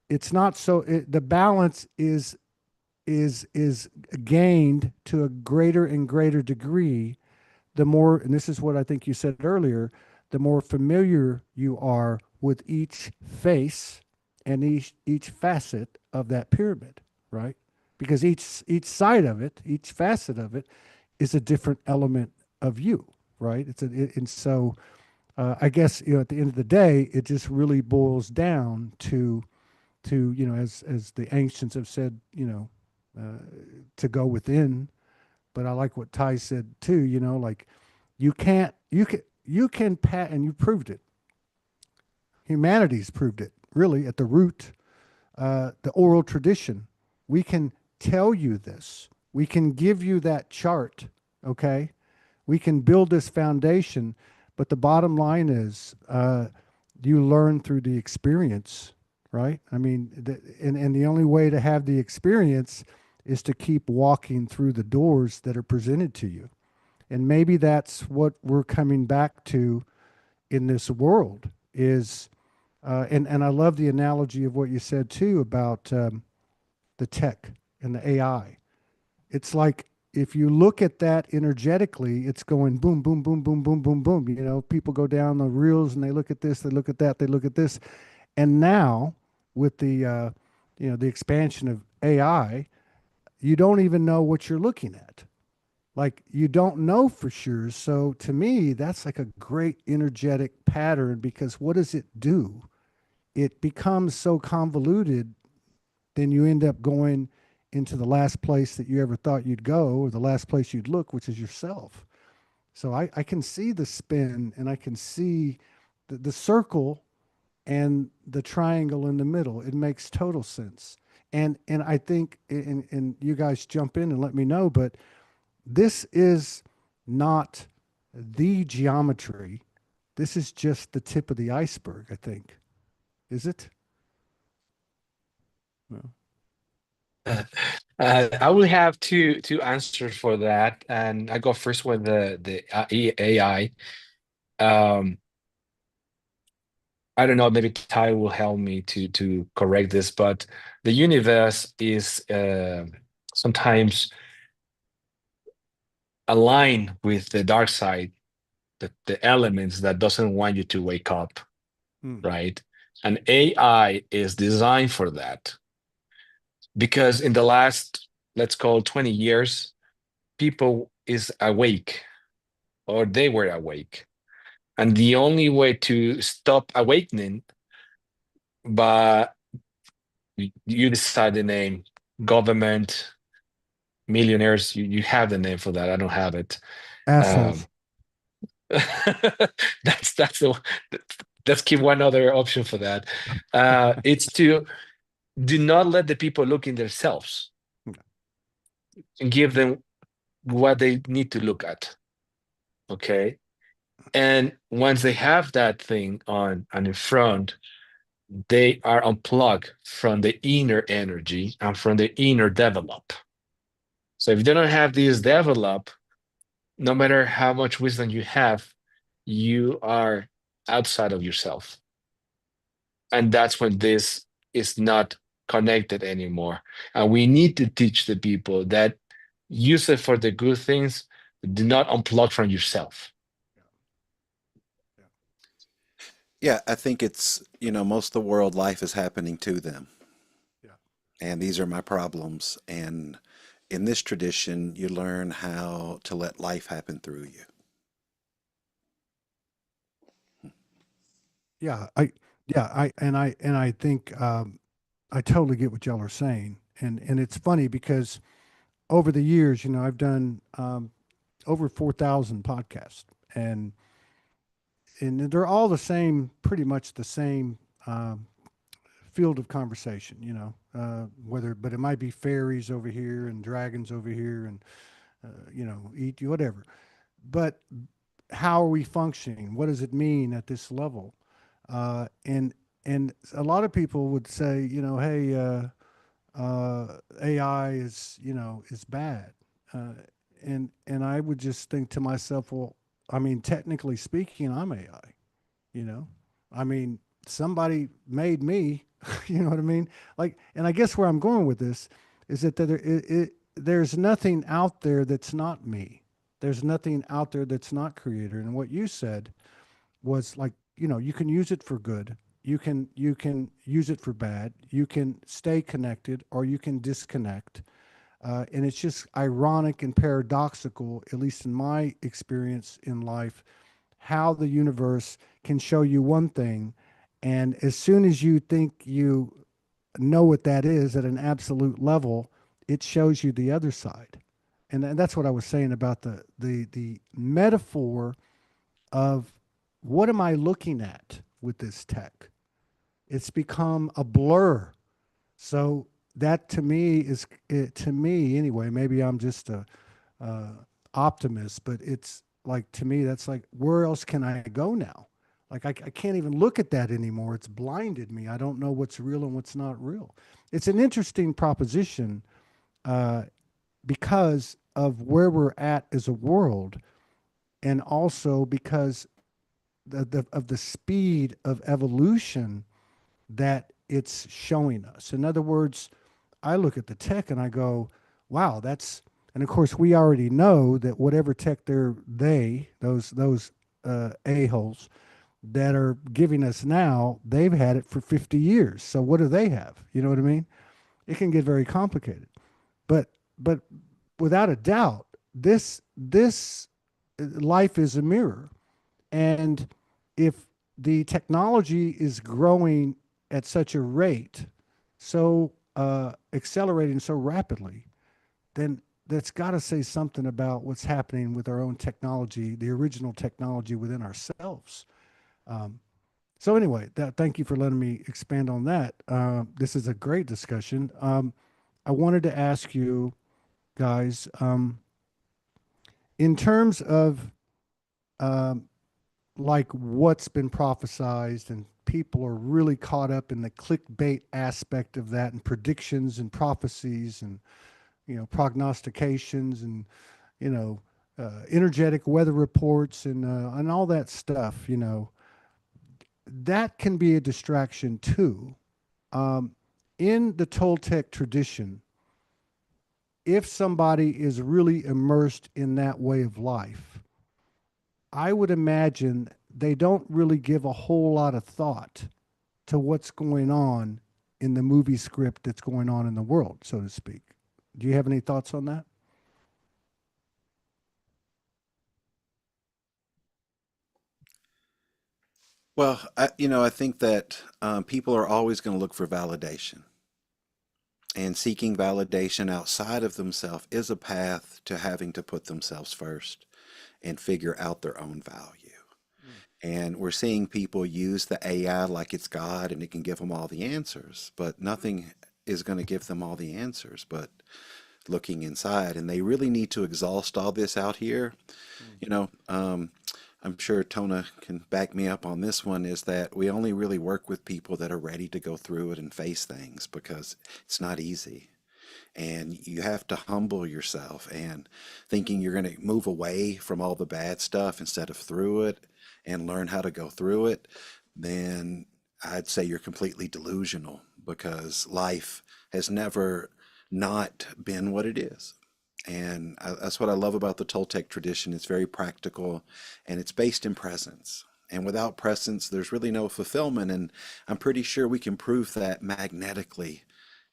it's not the balance is gained to a greater and greater degree the more, and this is what I think you said earlier, the more familiar you are with each face and each facet of that pyramid, right? Because each side of it, each facet of it, is a different element of you, right? And so I guess at the end of the day, it just really boils down to as the ancients have said, to go within. But I like what Ty said too. Like you can pat, and you proved it. Humanity's proved it really at the root. The oral tradition. We can tell you this. We can give you that chart. Okay, we can build this foundation. But the bottom line is, you learn through the experience, right? I mean, and the only way to have the experience is to keep walking through the doors that are presented to you. And maybe that's what we're coming back to in this world is, and I love the analogy of what you said too about the tech and the AI. It's like if you look at that energetically, it's going boom, boom, boom, boom, boom, boom, boom. People go down the reels and they look at this, they look at that, they look at this, and now with the expansion of AI, you don't even know what you're looking at. Like you don't know for sure. So to me, that's like a great energetic pattern because what does it do? It becomes so convoluted, then you end up going into the last place that you ever thought you'd go, or the last place you'd look, which is yourself. So I can see the spin, and I can see the circle and the triangle in the middle. It makes total sense. And I think, and you guys jump in and let me know, but this is not the geometry this is just the tip of the iceberg, I think. Is it? Well, I will have two answers for that, and I go first with the AI. Um, I don't know, maybe Ty will help me to correct this, but the universe is sometimes aligned with the dark side, the elements that doesn't want you to wake up, hmm, right? And AI is designed for that because in the last, let's call 20 years, people is awake or they were awake. And the only way to stop awakening, but you decide the name, government, millionaires, you have the name for that. I don't have it. Um, assholes. that's the let's keep one other option for that. It's to do not let the people look in themselves and give them what they need to look at. Okay. And once they have that thing on and in front, they are unplugged from the inner energy and from the inner develop. So if you don't have this develop, no matter how much wisdom you have, you are outside of yourself. And that's when this is not connected anymore. And we need to teach the people that use it for the good things, do not unplug from yourself. Yeah, yeah, Yeah, I think it's, most of the world life is happening to them. yeah, And these are my problems. And in this tradition, you learn how to let life happen through you. yeah. I think I totally get what y'all are saying, and it's funny because over the years, I've done over 4,000 podcasts, and they're all the same, pretty much the same field of conversation. Whether, but it might be fairies over here and dragons over here, and eat you whatever. But how are we functioning? What does it mean at this level? And a lot of people would say, hey, AI is bad, uh, and I would just think to myself, well, I mean, technically speaking, I'm AI. You know, I mean, somebody made me. You know what I mean? Like, and I guess where I'm going with this is that there's nothing out there that's not me. There's nothing out there that's not creator. And what you said was like, you can use it for good. You can use it for bad. You can stay connected or you can disconnect. And it's just ironic and paradoxical, at least in my experience in life, how the universe can show you one thing, and as soon as you think you know what that is at an absolute level, it shows you the other side. And that's what I was saying about the metaphor of what am I looking at with this tech? It's become a blur. So that to me is to me anyway. Maybe I'm just a optimist, but it's like to me that's like where else can I go now? Like I can't even look at that anymore. It's blinded me. I don't know what's real and what's not real. It's an interesting proposition uh, because of where we're at as a world, and also because of the speed of evolution that it's showing us. In other words, I look at the tech and I go, wow, that's, and of course we already know that whatever tech those a-holes that are giving us now, they've had it for 50 years. So what do they have? You know what I mean? It can get very complicated. But without a doubt, this life is a mirror. And if the technology is growing at such a rate, so accelerating so rapidly, then that's got to say something about what's happening with our own technology, the original technology within ourselves. Um, so anyway, thank you for letting me expand on that. This is a great discussion. I wanted to ask you guys, in terms of um, like what's been prophesized, and people are really caught up in the clickbait aspect of that, and predictions and prophecies, and prognostications, and energetic weather reports, and all that stuff. That can be a distraction too. Um, in the Toltec tradition, if somebody is really immersed in that way of life, I would imagine they don't really give a whole lot of thought to what's going on in the movie script that's going on in the world, so to speak. Do you have any thoughts on that? Well, I think that people are always going to look for validation, and seeking validation outside of themselves is a path to having to put themselves first and figure out their own value. And we're seeing people use the AI like it's God and it can give them all the answers, but nothing is going to give them all the answers but looking inside. And they really need to exhaust all this out here. Mm. You know, I'm sure Tona can back me up on this one, is that we only really work with people that are ready to go through it and face things, because it's not easy. And you have to humble yourself, and thinking you're going to move away from all the bad stuff instead of through it and learn how to go through it, then I'd say you're completely delusional, because life has never not been what it is. And that's what I love about the Toltec tradition. It's very practical, and it's based in presence. And without presence, there's really no fulfillment. And I'm pretty sure we can prove that magnetically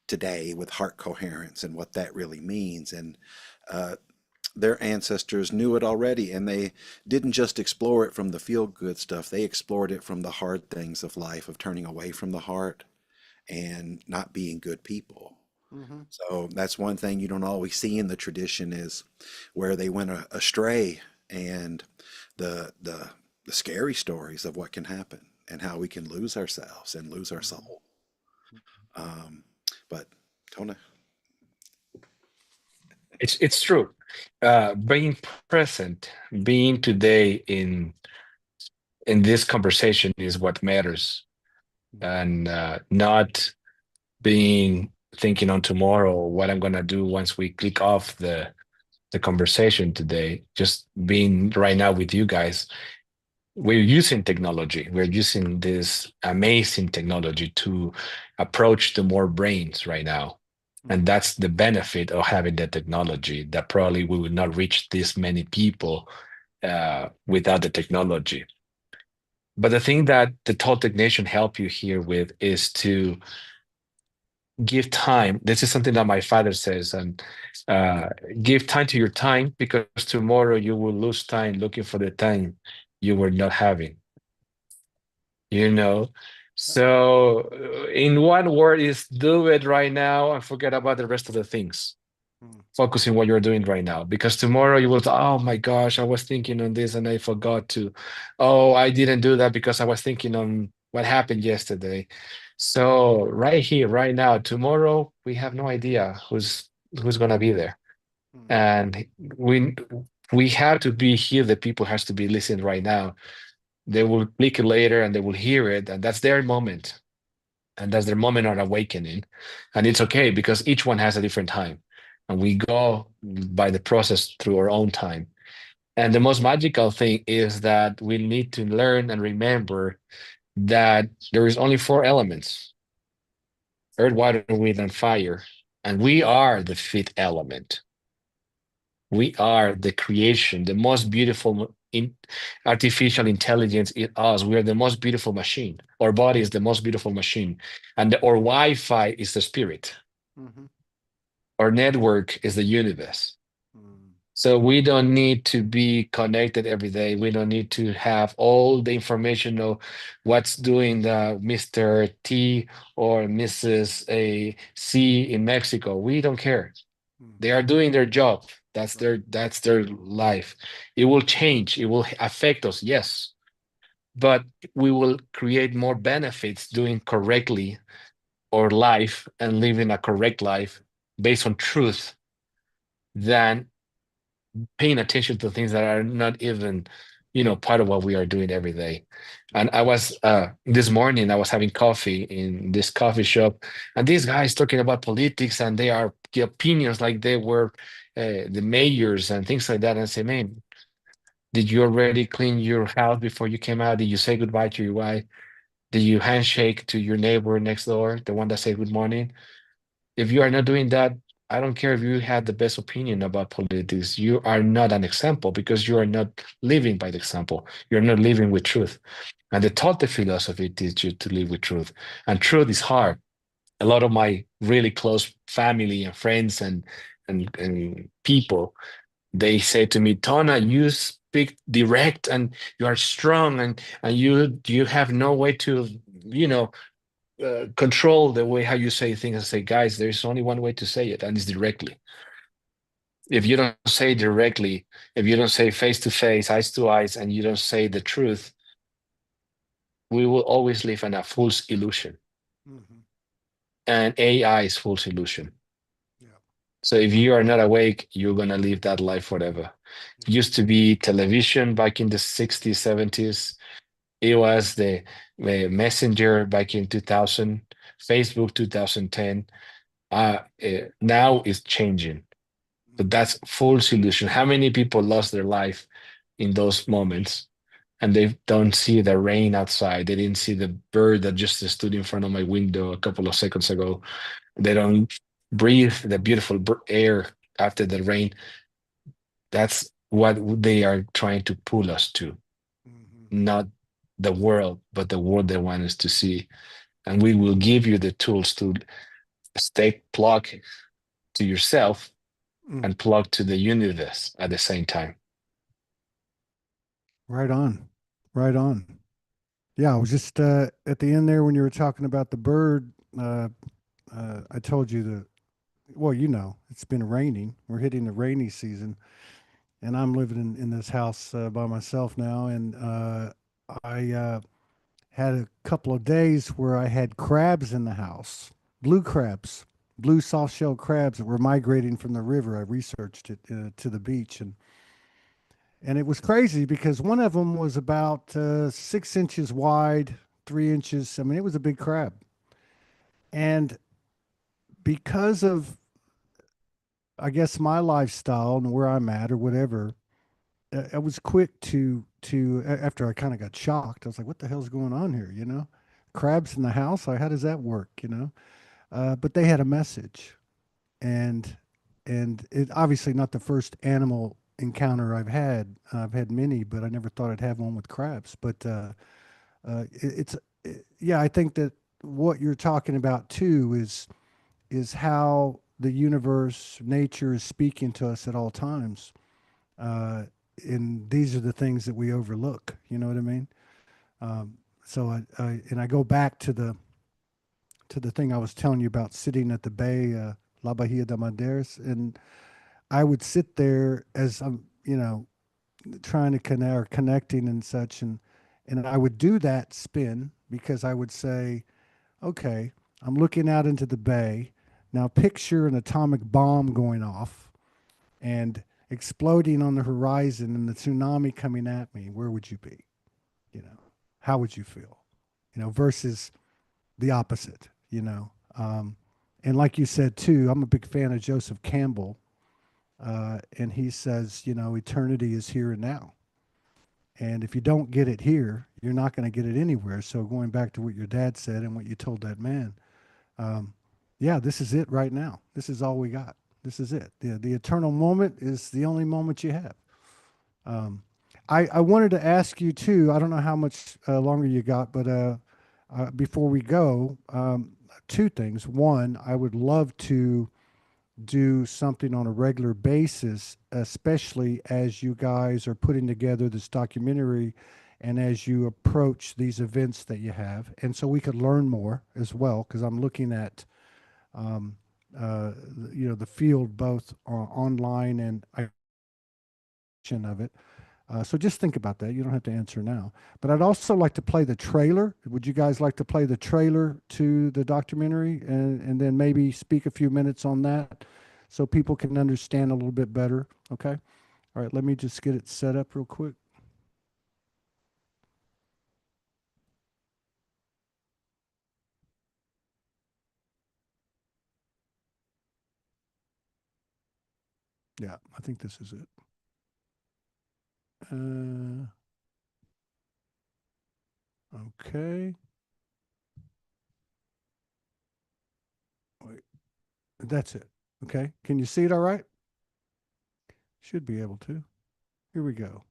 today with heart coherence and what that really means. And uh, their ancestors knew it already, and they didn't just explore it from the feel good stuff. They explored it from the hard things of life, of turning away from the heart and not being good people. Mm-hmm. So that's one thing you don't always see in the tradition, is where they went astray, and the scary stories of what can happen and how we can lose ourselves and lose our Mm-hmm. soul. Um, but Tona. It's true. Being present, being today in this conversation is what matters, and not being thinking on tomorrow what I'm gonna do once we click off the conversation today. Just being right now with you guys. We're using technology. We're using this amazing technology to approach to more brains right now. And Mm-hmm. that's the benefit of having the technology, that probably we would not reach this many people without the technology. But the thing that the Toltec Nation help you here with is to give time. This is something that my father says, and uh, give time to your time, because tomorrow you will lose time looking for the time you were not having, you know? So, in one word, is do it right now and forget about the rest of the things. Mm-hmm. Focus on what you're doing right now, because tomorrow you will say, oh my gosh, I was thinking on this and I forgot to. Oh, I didn't do that because I was thinking on what happened yesterday. So, right here, right now, tomorrow, we have no idea who's gonna be there. And we have to be here. The people has to be listening right now. They will click it later and they will hear it, and that's their moment, and that's their moment of awakening. And it's okay, because each one has a different time, and we go by the process through our own time. And the most magical thing is that we need to learn and remember that there is only four elements: earth, water, wind, and fire. And we are the fifth element. We are the creation, the most beautiful in artificial intelligence in us. We are the most beautiful machine. Our body is the most beautiful machine. And our Wi-Fi is the spirit. Mm-hmm. Our network is the universe. Mm-hmm. So we don't need to be connected every day. We don't need to have all the information of what's doing the Mr. T or Mrs. A C in Mexico. We don't care. They are doing their job. Right. That's their life. It will change. It will affect us, yes, but we will create more benefits doing correctly our life and living a correct life based on truth than paying attention to things that are not even part of what we are doing every day. And I was this morning I was having coffee in this coffee shop, and these guys talking about politics, and they are opinions like they were the mayors and things like that. And I say, man, did you already clean your house before you came out? Did you say goodbye to your wife? Did you handshake to your neighbor next door, the one that said good morning? If you are not doing that, I don't care if you had the best opinion about politics. You are not an example because you are not living by the example. You're not living with truth. And the Toltec philosophy teaches you to live with truth. And truth is hard. A lot of my really close family and friends and people, they say to me, Tona, you speak direct and you are strong and you have no way to, you know, control the way how you say things. And say, guys, there's only one way to say it, and it's directly. If you don't say directly, if you don't say face to face, eyes to eyes, and you don't say the truth, we will always live in a false illusion. Hmm. And AI is false illusion. Yeah. So if you are not awake, you're gonna live that life forever. Yeah. It used to be television back in the 60s, 70s. It was the messenger back in 2000, Facebook 2010. Now it's changing. But Hmm. that's full solution. How many people lost their life in those moments and they don't see the rain outside? They didn't see the bird that just stood in front of my window a couple of seconds ago. They don't breathe the beautiful air after the rain. That's what they are trying to pull us to, Hmm. not the world, but the world they want us to see. And we will give you the tools to stay plugged to yourself Mm. and plugged to the universe at the same time. Right on. Right on. Yeah, I was just at the end there when you were talking about the bird. I told you well, it's been raining. We're hitting the rainy season, and I'm living in this house by myself now. And I had a couple of days where I had crabs in the house, blue crabs, blue soft shell crabs that were migrating from the river. I researched it to the beach, and it was crazy because one of them was about 6 inches wide, 3 inches. I mean, it was a big crab. And because of, I guess, my lifestyle and where I'm at or whatever, I was quick after I kind of got shocked. I was like, "What the hell's going on here?" Crabs in the house. Like, how does that work? But they had a message, and it obviously not the first animal encounter I've had. I've had many, but I never thought I'd have one with crabs. But yeah, I think that what you're talking about too is how the universe, nature is speaking to us at all times. Uh, and these are the things that we overlook. You know what I mean? So I go back to the thing I was telling you about sitting at the bay, La Bahia de Madeiras, and I would sit there as I'm, trying to connect or connecting and such, and I would do that spin because I would say, okay, I'm looking out into the bay. Now picture an atomic bomb going off and exploding on the horizon and the tsunami coming at me. Where would you be? You know, how would you feel? Versus the opposite, and like you said too, I'm a big fan of Joseph Campbell, and he says, eternity is here and now. And if you don't get it here, you're not going to get it anywhere. So going back to what your dad said and what you told that man, um, yeah, this is it right now. This is all we got. This is it. The eternal moment is the only moment you have. Um, I wanted to ask you too. I don't know how much longer you got, but before we go, two things. One, I would love to do something on a regular basis, especially as you guys are putting together this documentary and as you approach these events that you have. And so we could learn more as well, because I'm looking at, um, the field both online and of it. So just think about that. You don't have to answer now. But I'd also like to play the trailer. Would you guys like to play the trailer to the documentary and then maybe speak a few minutes on that so people can understand a little bit better? Okay. All right. Let me just get it set up real quick. Yeah, I think this is it. Uh, okay. Wait, that's it. Okay. Can you see it all right? Should be able to. Here we go.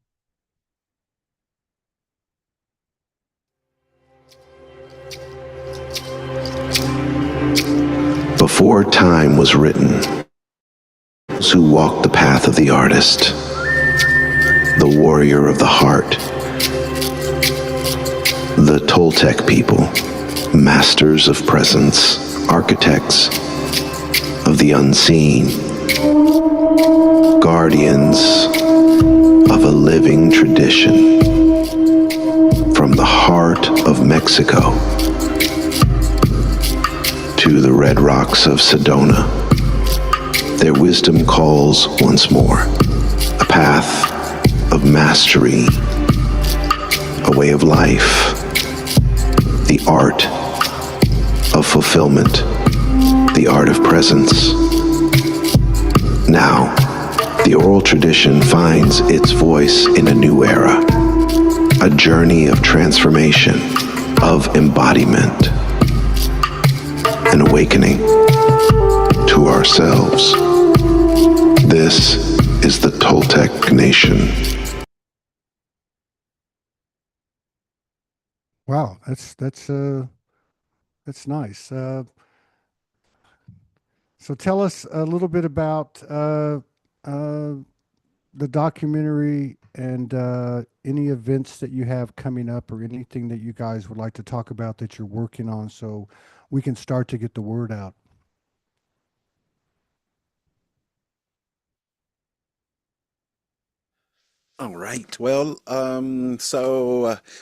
Before time was written, those who walked the path of the artist, the warrior of the heart, the Toltec people, masters of presence, architects of the unseen, guardians of a living tradition. From the heart of Mexico to the red rocks of Sedona, their wisdom calls once more. A path of mastery, a way of life, the art of fulfillment, the art of presence. Now, the oral tradition finds its voice in a new era, a journey of transformation, of embodiment, an awakening to ourselves. This is the Toltec Nation. Wow, that's nice. So tell us a little bit about uh, the documentary and any events that you have coming up or anything that you guys would like to talk about that you're working on so we can start to get the word out. All right. Well,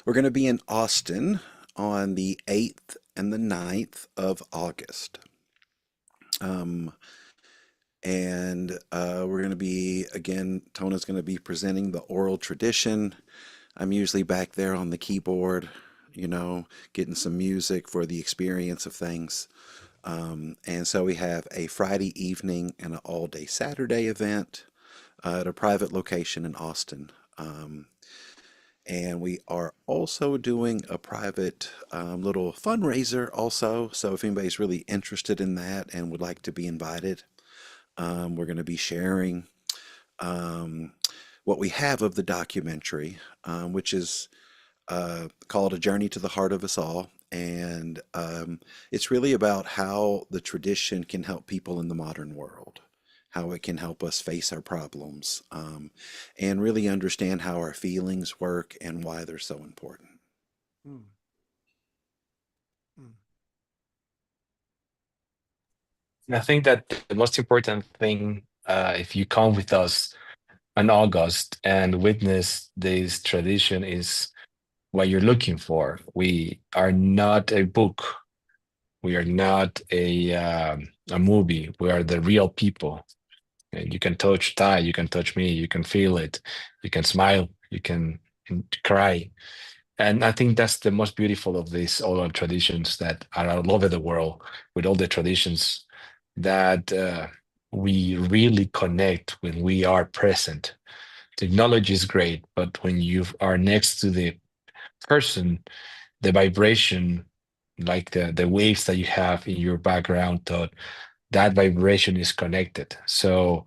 we're going to be in Austin on the 8th and the 9th of August. Um, we're going to be, again, Tona's going to be presenting the oral tradition. I'm usually back there on the keyboard, getting some music for the experience of things. And so we have a Friday evening and an all-day Saturday event at a private location in Austin. And we are also doing a private little fundraiser also. So if anybody's really interested in that and would like to be invited, we're going to be sharing um, what we have of the documentary, which is called A Journey to the Heart of Us All. And it's really about how the tradition can help people in the modern world, how it can help us face our problems, and really understand how our feelings work and why they're so important. Mm, mm, And I think that the most important thing, if you come with us in August and witness this tradition, is what you're looking for. We are not a book. We are not a movie. We are the real people. And you can touch Ty, you can touch me, you can feel it, you can smile, you can cry. And I think that's the most beautiful of these oral traditions that are all over the world, with all the traditions that we really connect when we are present. Technology is great, but when you are next to the person, the vibration, like the waves that you have in your background, that vibration is connected. So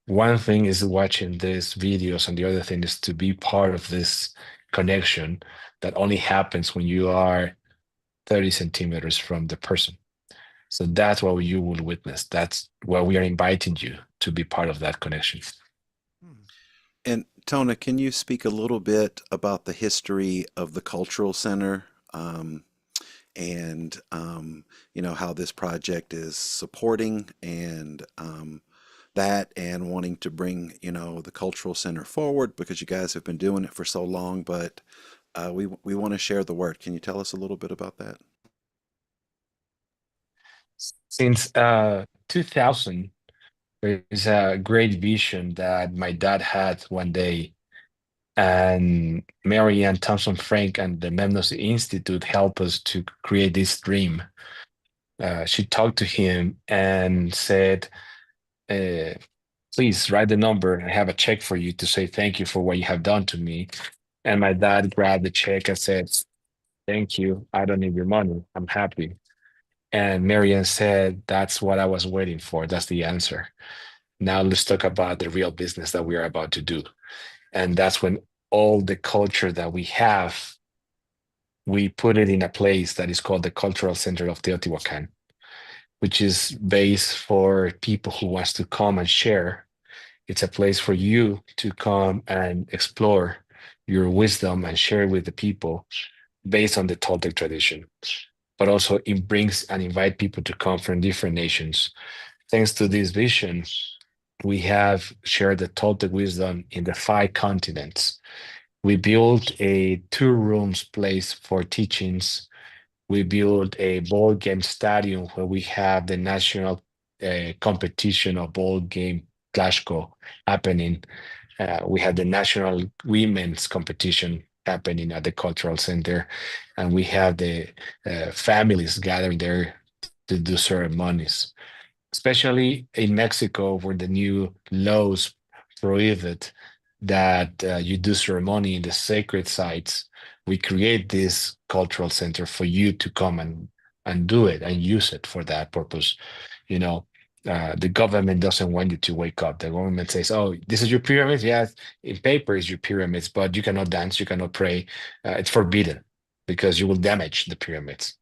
one thing is watching these videos, and the other thing is to be part of this connection that only happens when you are 30 centimeters from the person. So that's what you will witness. That's why we are inviting you to be part of that connection. mm. And Tona, can you speak a little bit about the history of the Cultural Center, and how this project is supporting and that and wanting to bring the Cultural Center forward because you guys have been doing it for so long, but we want to share the word. Can you tell us a little bit about that? Since 2000, there is a great vision that my dad had one day, and Mary Ann Thompson Frank and the Memnos Institute helped us to create this dream. She talked to him and said, uh, please write the number. I have a check for you to say thank you for what you have done to me. And my dad grabbed the check and said, thank you. I don't need your money. I'm happy. And Marianne said, that's what I was waiting for. That's the answer. Now let's talk about the real business that we are about to do. And that's when all the culture that we have, we put it in a place that is called the Cultural Center of Teotihuacan, which is based for people who wants to come and share. It's a place for you to come and explore your wisdom and share with the people based on the Toltec tradition. But also it brings and invite people to come from different nations. Thanks to this vision, we have shared the Toltec wisdom in the 5 continents. We built a 2 rooms place for teachings. We built a board game stadium where we have the national competition of board game Clashco happening. We had the national women's competition happening at the cultural center, and we have the families gathering there to do ceremonies, especially in Mexico, where the new laws prohibit that you do ceremony in the sacred sites. We create this cultural center for you to come and do it and use it for that purpose. You know, the government doesn't want you to wake up. The government says, "Oh, this is your pyramids. Yes, in paper is your pyramids, but you cannot dance, you cannot pray. It's forbidden because you will damage the pyramids."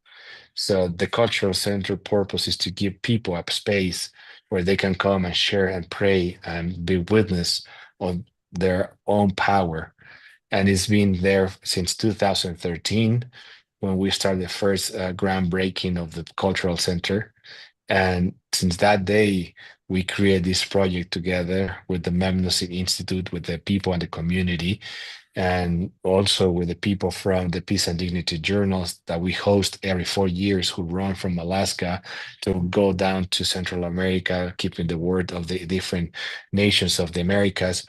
So the cultural center purpose is to give people a space where they can come and share and pray and be witness of their own power. And it's been there since 2013 when we started the first groundbreaking of the cultural center. And since that day, we created this project together with the Memnosin Institute, with the people and the community, and also with the people from the Peace and Dignity journals that we host every 4 years, who run from Alaska to go down to Central America, keeping the word of the different nations of the Americas.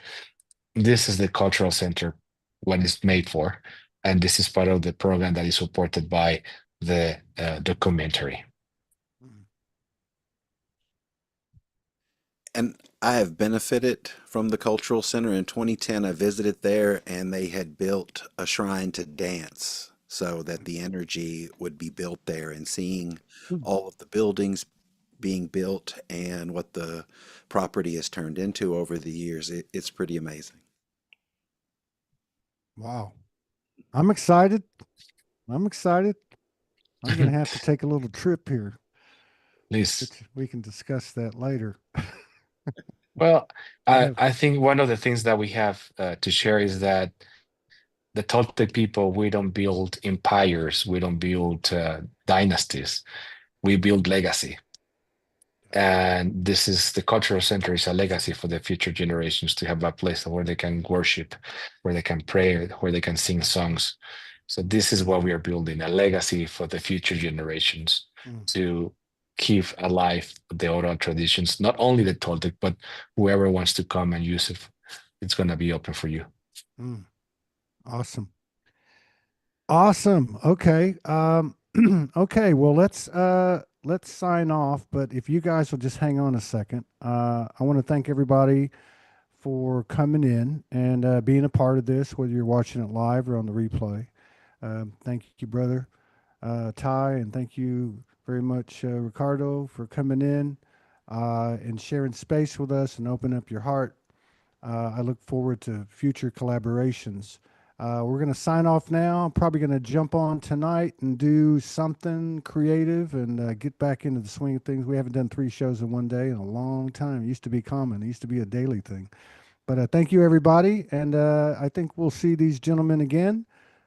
This is the cultural center, what it's made for. And this is part of the program that is supported by the documentary. And I have benefited from the Cultural Center. In 2010, I visited there and they had built a shrine to dance so that the energy would be built there, and seeing all of the buildings being built and what the property has turned into over the years, it's pretty amazing. Wow. I'm excited. I'm excited. I'm going to have to take a little trip here. Please. We can discuss that later. Well, I think one of the things that we have to share is that the Toltec people, we don't build empires, we don't build dynasties, we build legacy. And this is the cultural center is a legacy for the future generations, to have a place where they can worship, where they can pray, where they can sing songs. So this is what we are building, a legacy for the future generations to keep alive the oral traditions, not only the Toltec, but whoever wants to come and use it, it's going to be open for you. Awesome. Awesome. Okay. Okay. Well, let's sign off. But if you guys will just hang on a second, I want to thank everybody for coming in and being a part of this, whether you're watching it live or on the replay. Thank you, brother Ty, and thank you very much, Ricardo, for coming in and sharing space with us and opening up your heart. I look forward to future collaborations. We're going to sign off now. I'm probably going to jump on tonight and do something creative and get back into the swing of things. We haven't done 3 shows in one day in a long time. It used to be common. It used to be a daily thing. But thank you, everybody. And I think we'll see these gentlemen again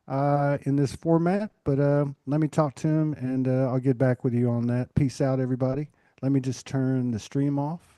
in this format. But let me talk to them, and I'll get back with you on that. Peace out, everybody. Let me just turn the stream off.